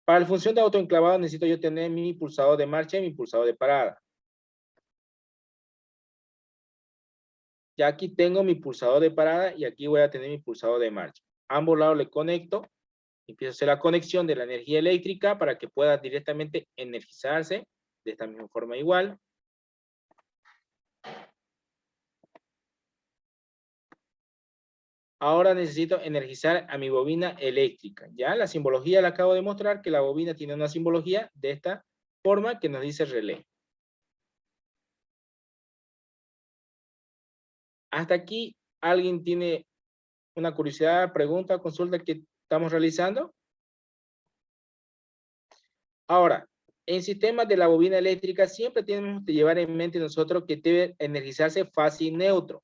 Para la función de autoenclavado necesito yo tener mi pulsador de marcha y mi pulsador de parada. Ya aquí tengo mi pulsador de parada y aquí voy a tener mi pulsador de marcha. A ambos lados le conecto. Empiezo a hacer la conexión de la energía eléctrica para que pueda directamente energizarse de esta misma forma igual. Ahora necesito energizar a mi bobina eléctrica. Ya la simbología la acabo de mostrar, que la bobina tiene una simbología de esta forma que nos dice relé. Hasta aquí, ¿alguien tiene una curiosidad, pregunta, consulta que estamos realizando? Ahora, en sistemas de la bobina eléctrica siempre tenemos que llevar en mente nosotros que debe energizarse fase y neutro.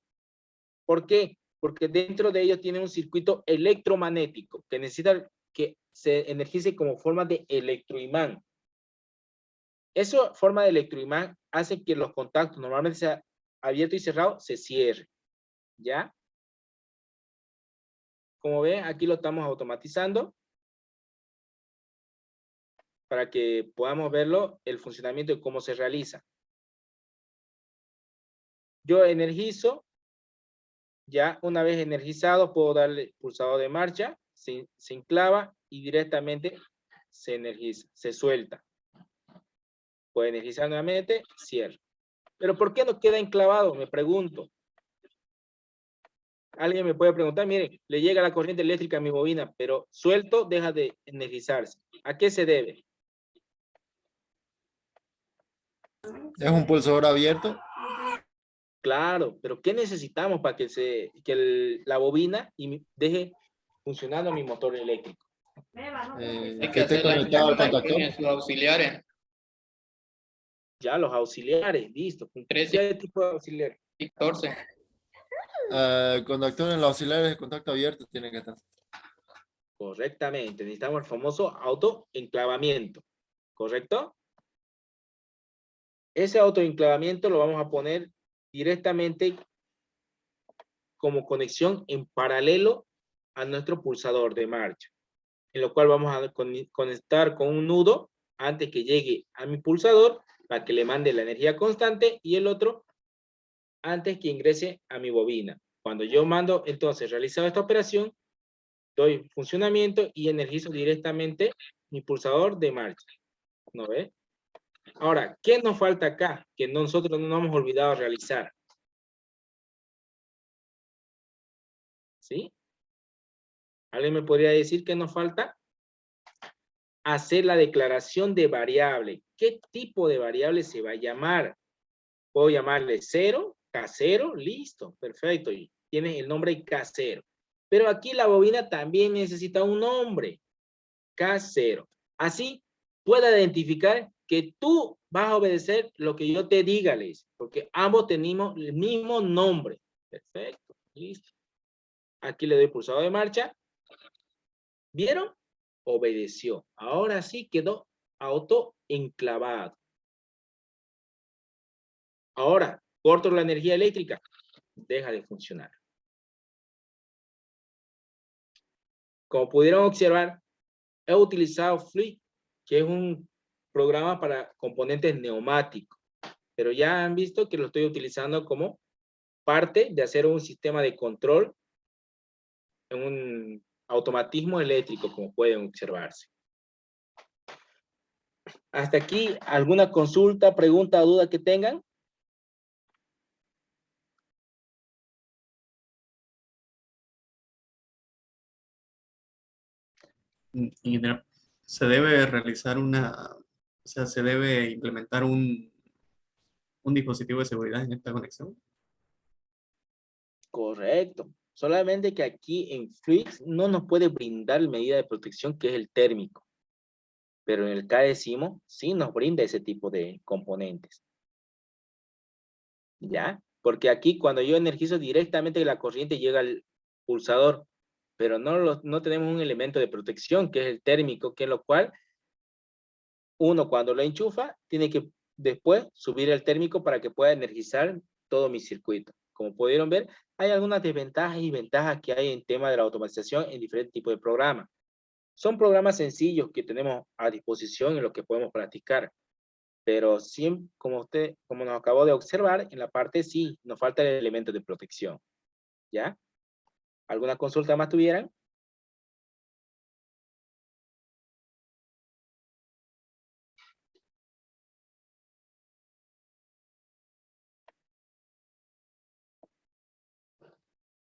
¿Por qué? Porque dentro de ellos tiene un circuito electromagnético que necesita que se energice como forma de electroimán. Esa forma de electroimán hace que los contactos normalmente sea abierto y cerrado, se cierre. ¿Ya? Como ven, aquí lo estamos automatizando para que podamos verlo, el funcionamiento y cómo se realiza. Yo energizo, ya una vez energizado puedo darle pulsador de marcha, se enclava y directamente se energiza, se suelta. Puedo energizar nuevamente, cierro. Pero ¿por qué no queda enclavado? Me pregunto. Alguien me puede preguntar, miren, le llega la corriente eléctrica a mi bobina, pero suelto deja de energizarse. ¿A qué se debe? ¿Es un pulsador abierto? Claro, pero ¿qué necesitamos para que, la bobina deje funcionando mi motor eléctrico? Hay Que que esté hacer las conectado al contactor. comunicaciones, sus auxiliares. Ya, los auxiliares, listo. ¿Qué tipo de auxiliares? 14. El conductor en los auxiliares de contacto abierto tiene que estar. Correctamente, necesitamos el famoso autoenclavamiento, ¿correcto? Ese autoenclavamiento lo vamos a poner directamente como conexión en paralelo a nuestro pulsador de marcha, en lo cual vamos a conectar con un nudo antes que llegue a mi pulsador para que le mande la energía constante y el otro antes que ingrese a mi bobina. Cuando yo mando, entonces, realizado esta operación, doy funcionamiento y energizo directamente mi pulsador de marcha. ¿No ve? Ahora, ¿qué nos falta acá? Que nosotros no nos hemos olvidado realizar. ¿Sí? ¿Alguien me podría decir qué nos falta? Hacer la declaración de variable. ¿Qué tipo de variable se va a llamar? Puedo llamarle 0, K0, listo, perfecto. Y tiene el nombre K0. Pero aquí la bobina también necesita un nombre, K0. Así pueda identificar que tú vas a obedecer lo que yo te diga, Liz, porque ambos tenemos el mismo nombre. Perfecto, listo. Aquí le doy pulsador de marcha. ¿Vieron? Obedeció. Ahora sí quedó autoenclavado. Ahora, corto la energía eléctrica. Deja de funcionar. Como pudieron observar, he utilizado Fluid, que es un programa para componentes neumáticos. Pero ya han visto que lo estoy utilizando como parte de hacer un sistema de control en un automatismo eléctrico, como pueden observarse. Hasta aquí, ¿alguna consulta, pregunta o duda que tengan? Ingeniero, se debe realizar o sea, se debe implementar un dispositivo de seguridad en esta conexión. Correcto. Solamente que aquí en Fluix no nos puede brindar la medida de protección que es el térmico. Pero en el KSIMO sí nos brinda ese tipo de componentes. ¿Ya? Porque aquí cuando yo energizo directamente la corriente llega al pulsador, pero no tenemos un elemento de protección que es el térmico, que es lo cual uno cuando lo enchufa tiene que después subir el térmico para que pueda energizar todo mi circuito. Como pudieron ver, hay algunas desventajas y ventajas que hay en tema de la automatización en diferentes tipos de programas. Son programas sencillos que tenemos a disposición en los que podemos practicar. Pero sí, como nos acabó de observar, en la parte sí, nos falta el elemento de protección. ¿Ya? ¿Alguna consulta más tuvieran?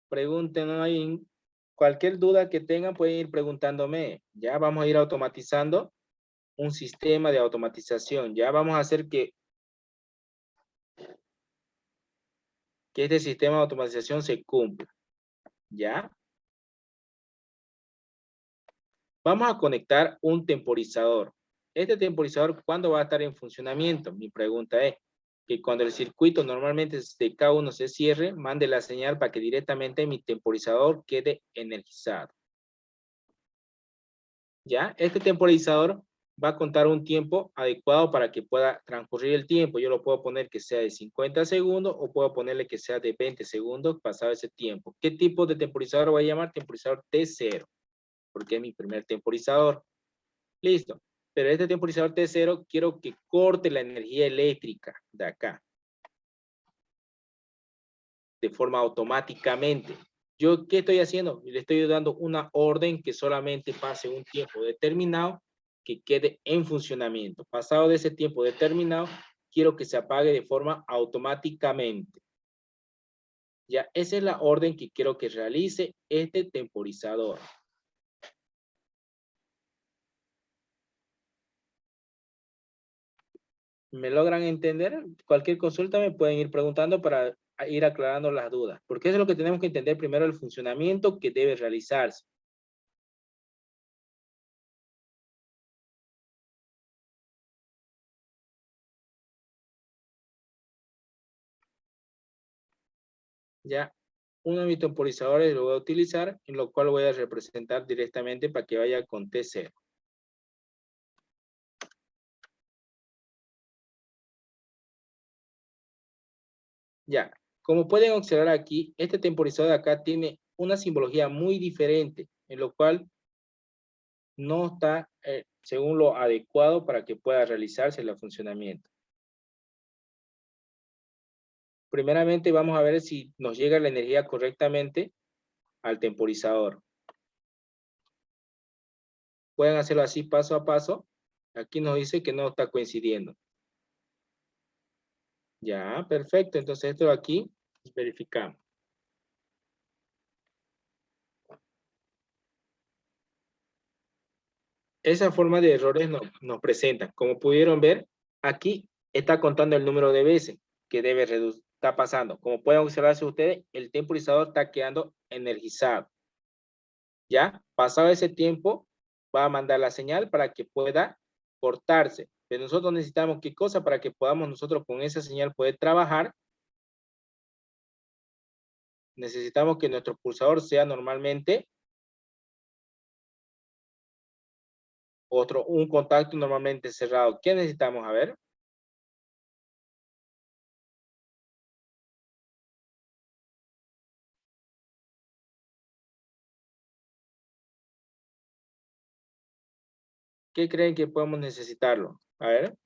Pregunten ahí. Cualquier duda que tengan pueden ir preguntándome. Ya vamos a ir automatizando un sistema de automatización. Ya vamos a hacer que este sistema de automatización se cumpla. ¿Ya? Vamos a conectar un temporizador. Este temporizador, ¿cuándo va a estar en funcionamiento? Mi pregunta es que cuando el circuito normalmente de K1 se cierre, mande la señal para que directamente mi temporizador quede energizado. ¿Ya? Este temporizador va a contar un tiempo adecuado para que pueda transcurrir el tiempo. Yo lo puedo poner que sea de 50 segundos o puedo ponerle que sea de 20 segundos pasado ese tiempo. ¿Qué tipo de temporizador voy a llamar? Temporizador T0, porque es mi primer temporizador. Listo. Pero este temporizador T0 quiero que corte la energía eléctrica de acá. De forma automáticamente. ¿Yo qué estoy haciendo? Le estoy dando una orden que solamente pase un tiempo determinado que quede en funcionamiento. Pasado de ese tiempo determinado, quiero que se apague de forma automáticamente. Ya, esa es la orden que quiero que realice este temporizador. ¿Me logran entender? Cualquier consulta me pueden ir preguntando para ir aclarando las dudas. Porque eso es lo que tenemos que entender primero, el funcionamiento que debe realizarse. Ya, uno de mis temporizadores lo voy a utilizar, en lo cual voy a representar directamente para que vaya con T0. Ya, como pueden observar aquí, este temporizador de acá tiene una simbología muy diferente, en lo cual no está según lo adecuado para que pueda realizarse el funcionamiento. Primeramente vamos a ver si nos llega la energía correctamente al temporizador. Pueden hacerlo así paso a paso. Aquí nos dice que no está coincidiendo. Ya, perfecto. Entonces esto de aquí verificamos. Esa forma de errores nos presentan. Como pudieron ver, aquí está contando el número de veces que debe reducir. Está pasando. Como pueden observarse ustedes, el temporizador está quedando energizado. Ya, pasado ese tiempo, va a mandar la señal para que pueda cortarse. Pero nosotros necesitamos ¿qué cosa? Para que podamos nosotros con esa señal poder trabajar. Necesitamos que nuestro pulsador sea normalmente un contacto normalmente cerrado. ¿Qué necesitamos? A ver. ¿Qué creen que podemos necesitarlo? A ver.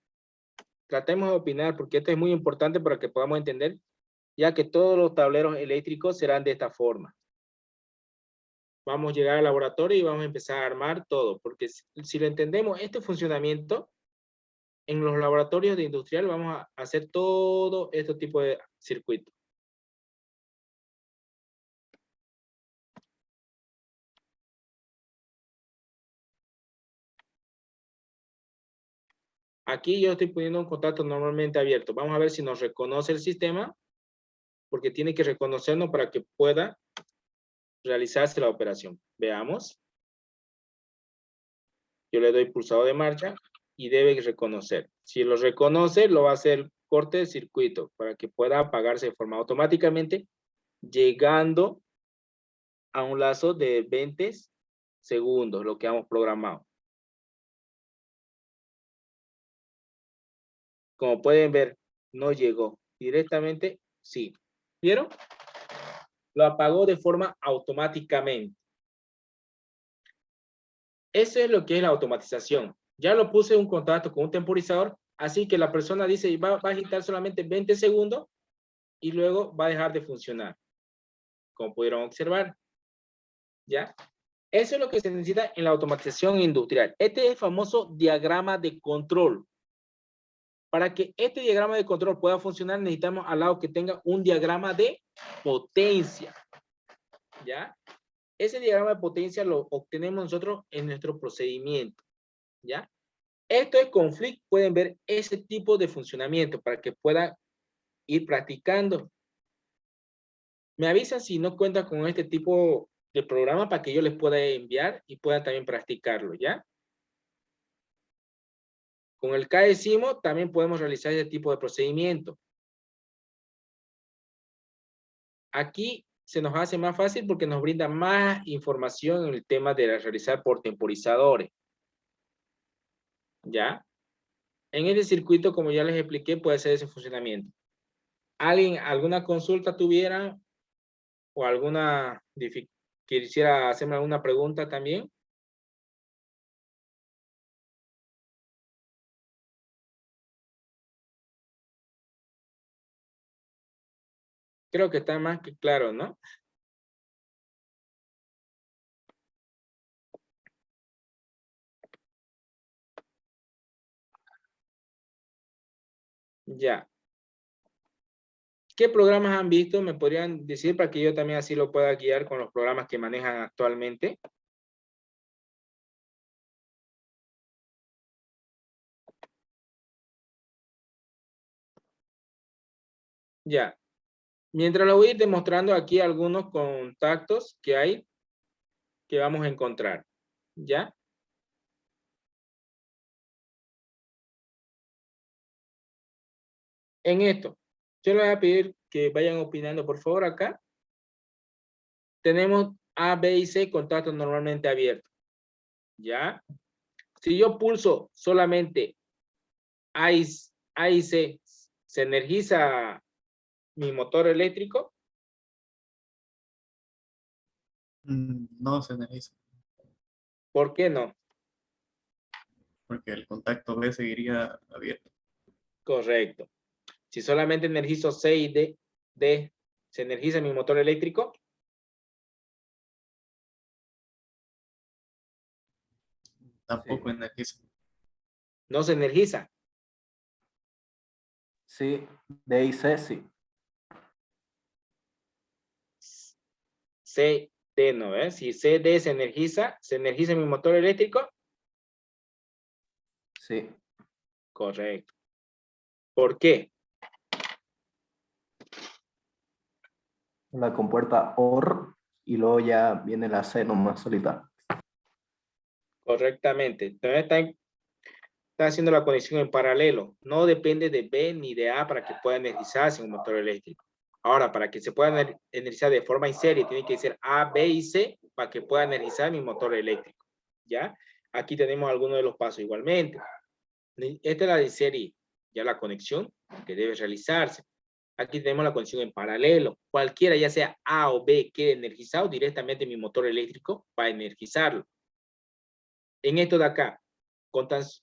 Tratemos de opinar porque esto es muy importante para que podamos entender, ya que todos los tableros eléctricos serán de esta forma. Vamos a llegar al laboratorio y vamos a empezar a armar todo, porque si lo entendemos, este funcionamiento, en los laboratorios de industrial vamos a hacer todo este tipo de circuitos. Aquí yo estoy poniendo un contacto normalmente abierto. Vamos a ver si nos reconoce el sistema, porque tiene que reconocernos para que pueda realizarse la operación. Veamos. Yo le doy pulsado de marcha y debe reconocer. Si lo reconoce, lo va a hacer corte de circuito para que pueda apagarse de forma automáticamente, llegando a un lazo de 20 segundos, lo que hemos programado. Como pueden ver, no llegó. Directamente, sí. ¿Vieron? Lo apagó de forma automáticamente. Eso es lo que es la automatización. Ya lo puse en un contacto con un temporizador, así que la persona dice, va a agitar solamente 20 segundos y luego va a dejar de funcionar. Como pudieron observar. ¿Ya? Eso es lo que se necesita en la automatización industrial. Este es el famoso diagrama de control. Para que este diagrama de control pueda funcionar, necesitamos al lado que tenga un diagrama de potencia. ¿Ya? Ese diagrama de potencia lo obtenemos nosotros en nuestro procedimiento. ¿Ya? Esto es conflicto. Pueden ver ese tipo de funcionamiento para que puedan ir practicando. Me avisan si no cuentan con este tipo de programa para que yo les pueda enviar y puedan también practicarlo, ¿ya? Con el KSIMO también podemos realizar este tipo de procedimiento. Aquí se nos hace más fácil porque nos brinda más información en el tema de realizar por temporizadores. ¿Ya? En este circuito, como ya les expliqué, puede ser ese funcionamiento. ¿Alguien, alguna consulta tuviera o alguna, quisiera hacerme alguna pregunta también? Creo que está más que claro, ¿no? Ya. ¿Qué programas han visto? ¿Me podrían decir para que yo también así lo pueda guiar con los programas que manejan actualmente? Ya. Mientras lo voy a ir demostrando aquí algunos contactos que hay que vamos a encontrar. ¿Ya? En esto, yo les voy a pedir que vayan opinando, por favor, acá. Tenemos A, B y C contactos normalmente abiertos. ¿Ya? Si yo pulso solamente A y C, ¿se energiza mi motor eléctrico? No se energiza, ¿Por qué no? porque el contacto B seguiría abierto. Correcto. Si solamente energizo C y D, ¿se energiza mi motor eléctrico? Tampoco energiza. No se energiza. Sí, D y C, sí. C, D no, ¿eh? Si C, D ¿se energiza mi motor eléctrico? Sí. Correcto. ¿Por qué? La compuerta OR y luego ya viene la C nomás solita. Correctamente. Entonces está haciendo la conexión en paralelo. No depende de B ni de A para que pueda energizarse un motor eléctrico. Ahora, para que se pueda energizar de forma en serie, tiene que ser A, B y C para que pueda energizar mi motor eléctrico. ¿Ya? Aquí tenemos algunos de los pasos igualmente. Esta es la de serie, ya la conexión que debe realizarse. Aquí tenemos la conexión en paralelo. Cualquiera, ya sea A o B, quede energizado, directamente mi motor eléctrico va a energizarlo. En esto de acá,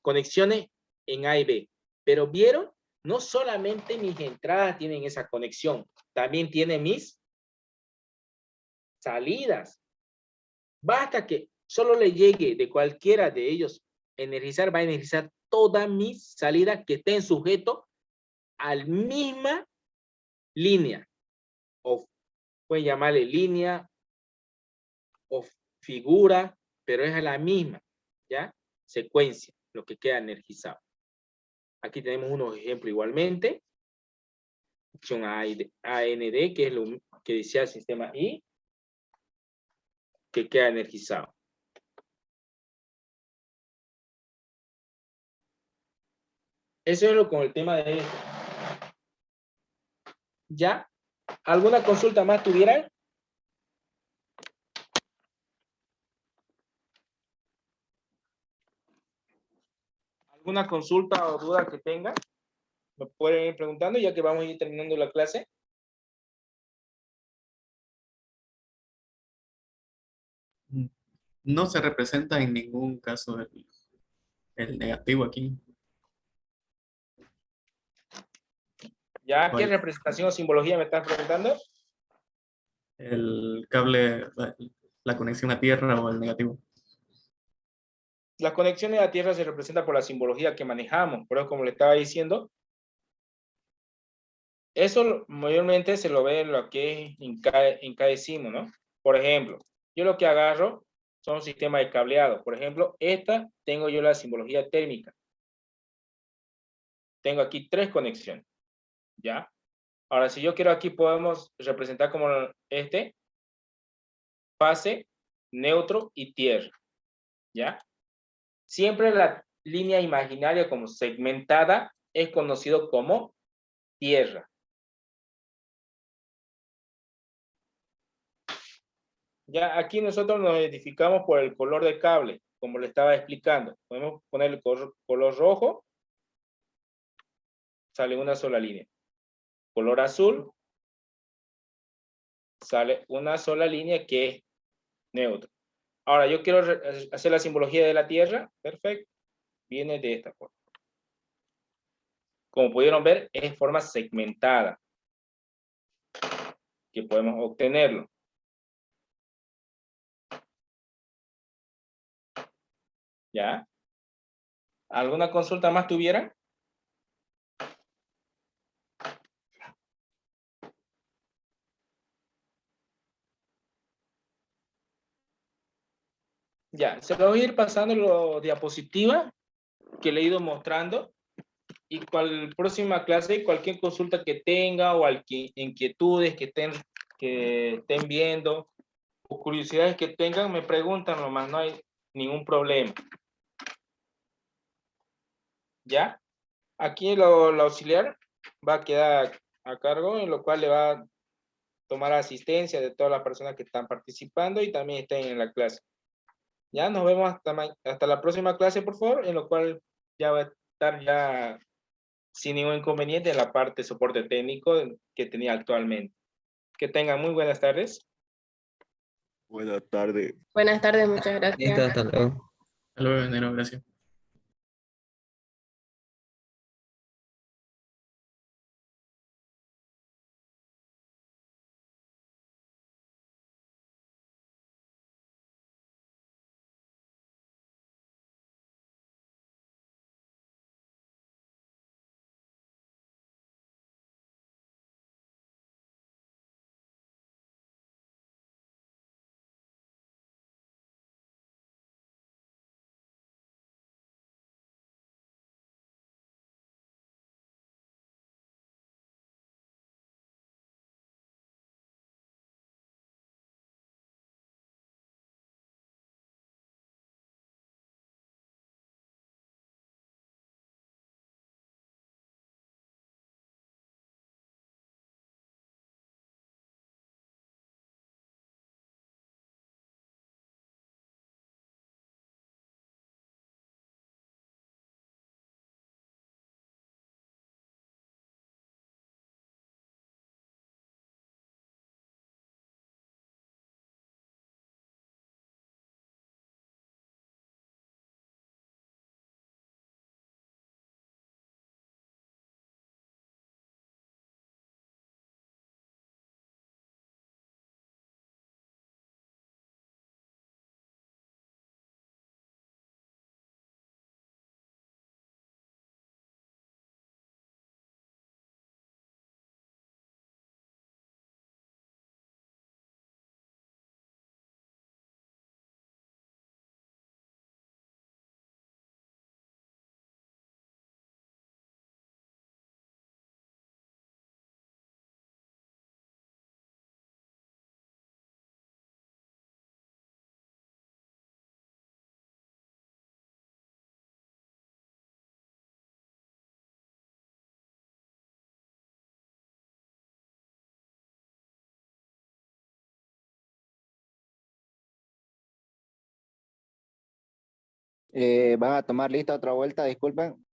conexiones en A y B. Pero vieron, no solamente mis entradas tienen esa conexión, también tiene mis salidas. Basta que solo le llegue de cualquiera de ellos energizar, va a energizar todas mis salidas que estén sujetos a la misma línea. O pueden llamarle línea o figura, pero es a la misma, ¿ya? Secuencia, lo que queda energizado. Aquí tenemos unos ejemplos igualmente. Opción AND, que es lo que decía el sistema I, que queda energizado. Eso es lo con el tema de esto. ¿Ya? ¿Alguna consulta más tuvieran? ¿Alguna consulta o duda que tengan? Me pueden ir preguntando ya que vamos a ir terminando la clase. No se representa en ningún caso el negativo aquí. ¿Ya? ¿Qué ¿Cuál? representación o simbología me estás preguntando? El cable, la conexión a tierra o el negativo. Las conexiones a tierra se representan por la simbología que manejamos, pero como le estaba diciendo, eso mayormente se lo ve en lo que es en cada símbolo, ¿no? Por ejemplo, yo lo que agarro son sistemas de cableado. Por ejemplo, esta tengo yo la simbología térmica. Tengo aquí 3 conexiones, ¿ya? Ahora, si yo quiero aquí, podemos representar como fase, neutro y tierra, ¿ya? Siempre la línea imaginaria como segmentada es conocido como tierra. Ya aquí nosotros nos identificamos por el color de cable. como le estaba explicando. Podemos poner el color rojo, sale una sola línea. Color azul, sale una sola línea que es neutra. Ahora, yo quiero hacer la simbología de la Tierra. Perfecto. Viene de esta forma. Como pudieron ver, es en forma segmentada que podemos obtenerlo. ¿Ya? ¿Alguna consulta más tuvieran? Ya, se lo voy a ir pasando la diapositiva que le he ido mostrando, y cual próxima clase, cualquier consulta que tenga o inquietudes que estén viendo o curiosidades que tengan, me preguntan nomás, no hay ningún problema. ¿Ya? Aquí la auxiliar va a quedar a cargo, en lo cual le va a tomar asistencia de todas las personas que están participando y también estén en la clase. Ya, nos vemos hasta la próxima clase, por favor, en lo cual ya va a estar ya sin ningún inconveniente en la parte de soporte técnico que tenía actualmente. Que tengan muy buenas tardes. Buenas tardes. Buenas tardes, muchas gracias. Hasta luego. Hasta luego, Enero, gracias. ¿Van a tomar lista otra vuelta? Disculpen.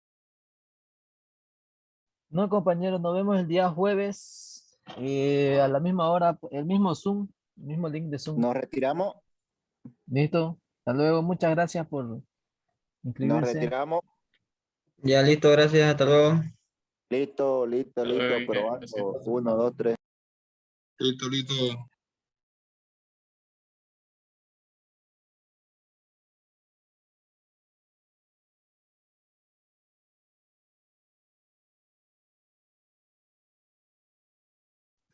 No, compañeros, nos vemos el día jueves a la misma hora, el mismo Zoom, el mismo link de Zoom. Nos retiramos. Listo. Hasta luego. Muchas gracias por Nos inscribirse. retiramos. Ya listo, gracias. Hasta luego. Listo, listo, Hasta listo. luego, Probando. gracias. 1, 2, 3. Listo, listo.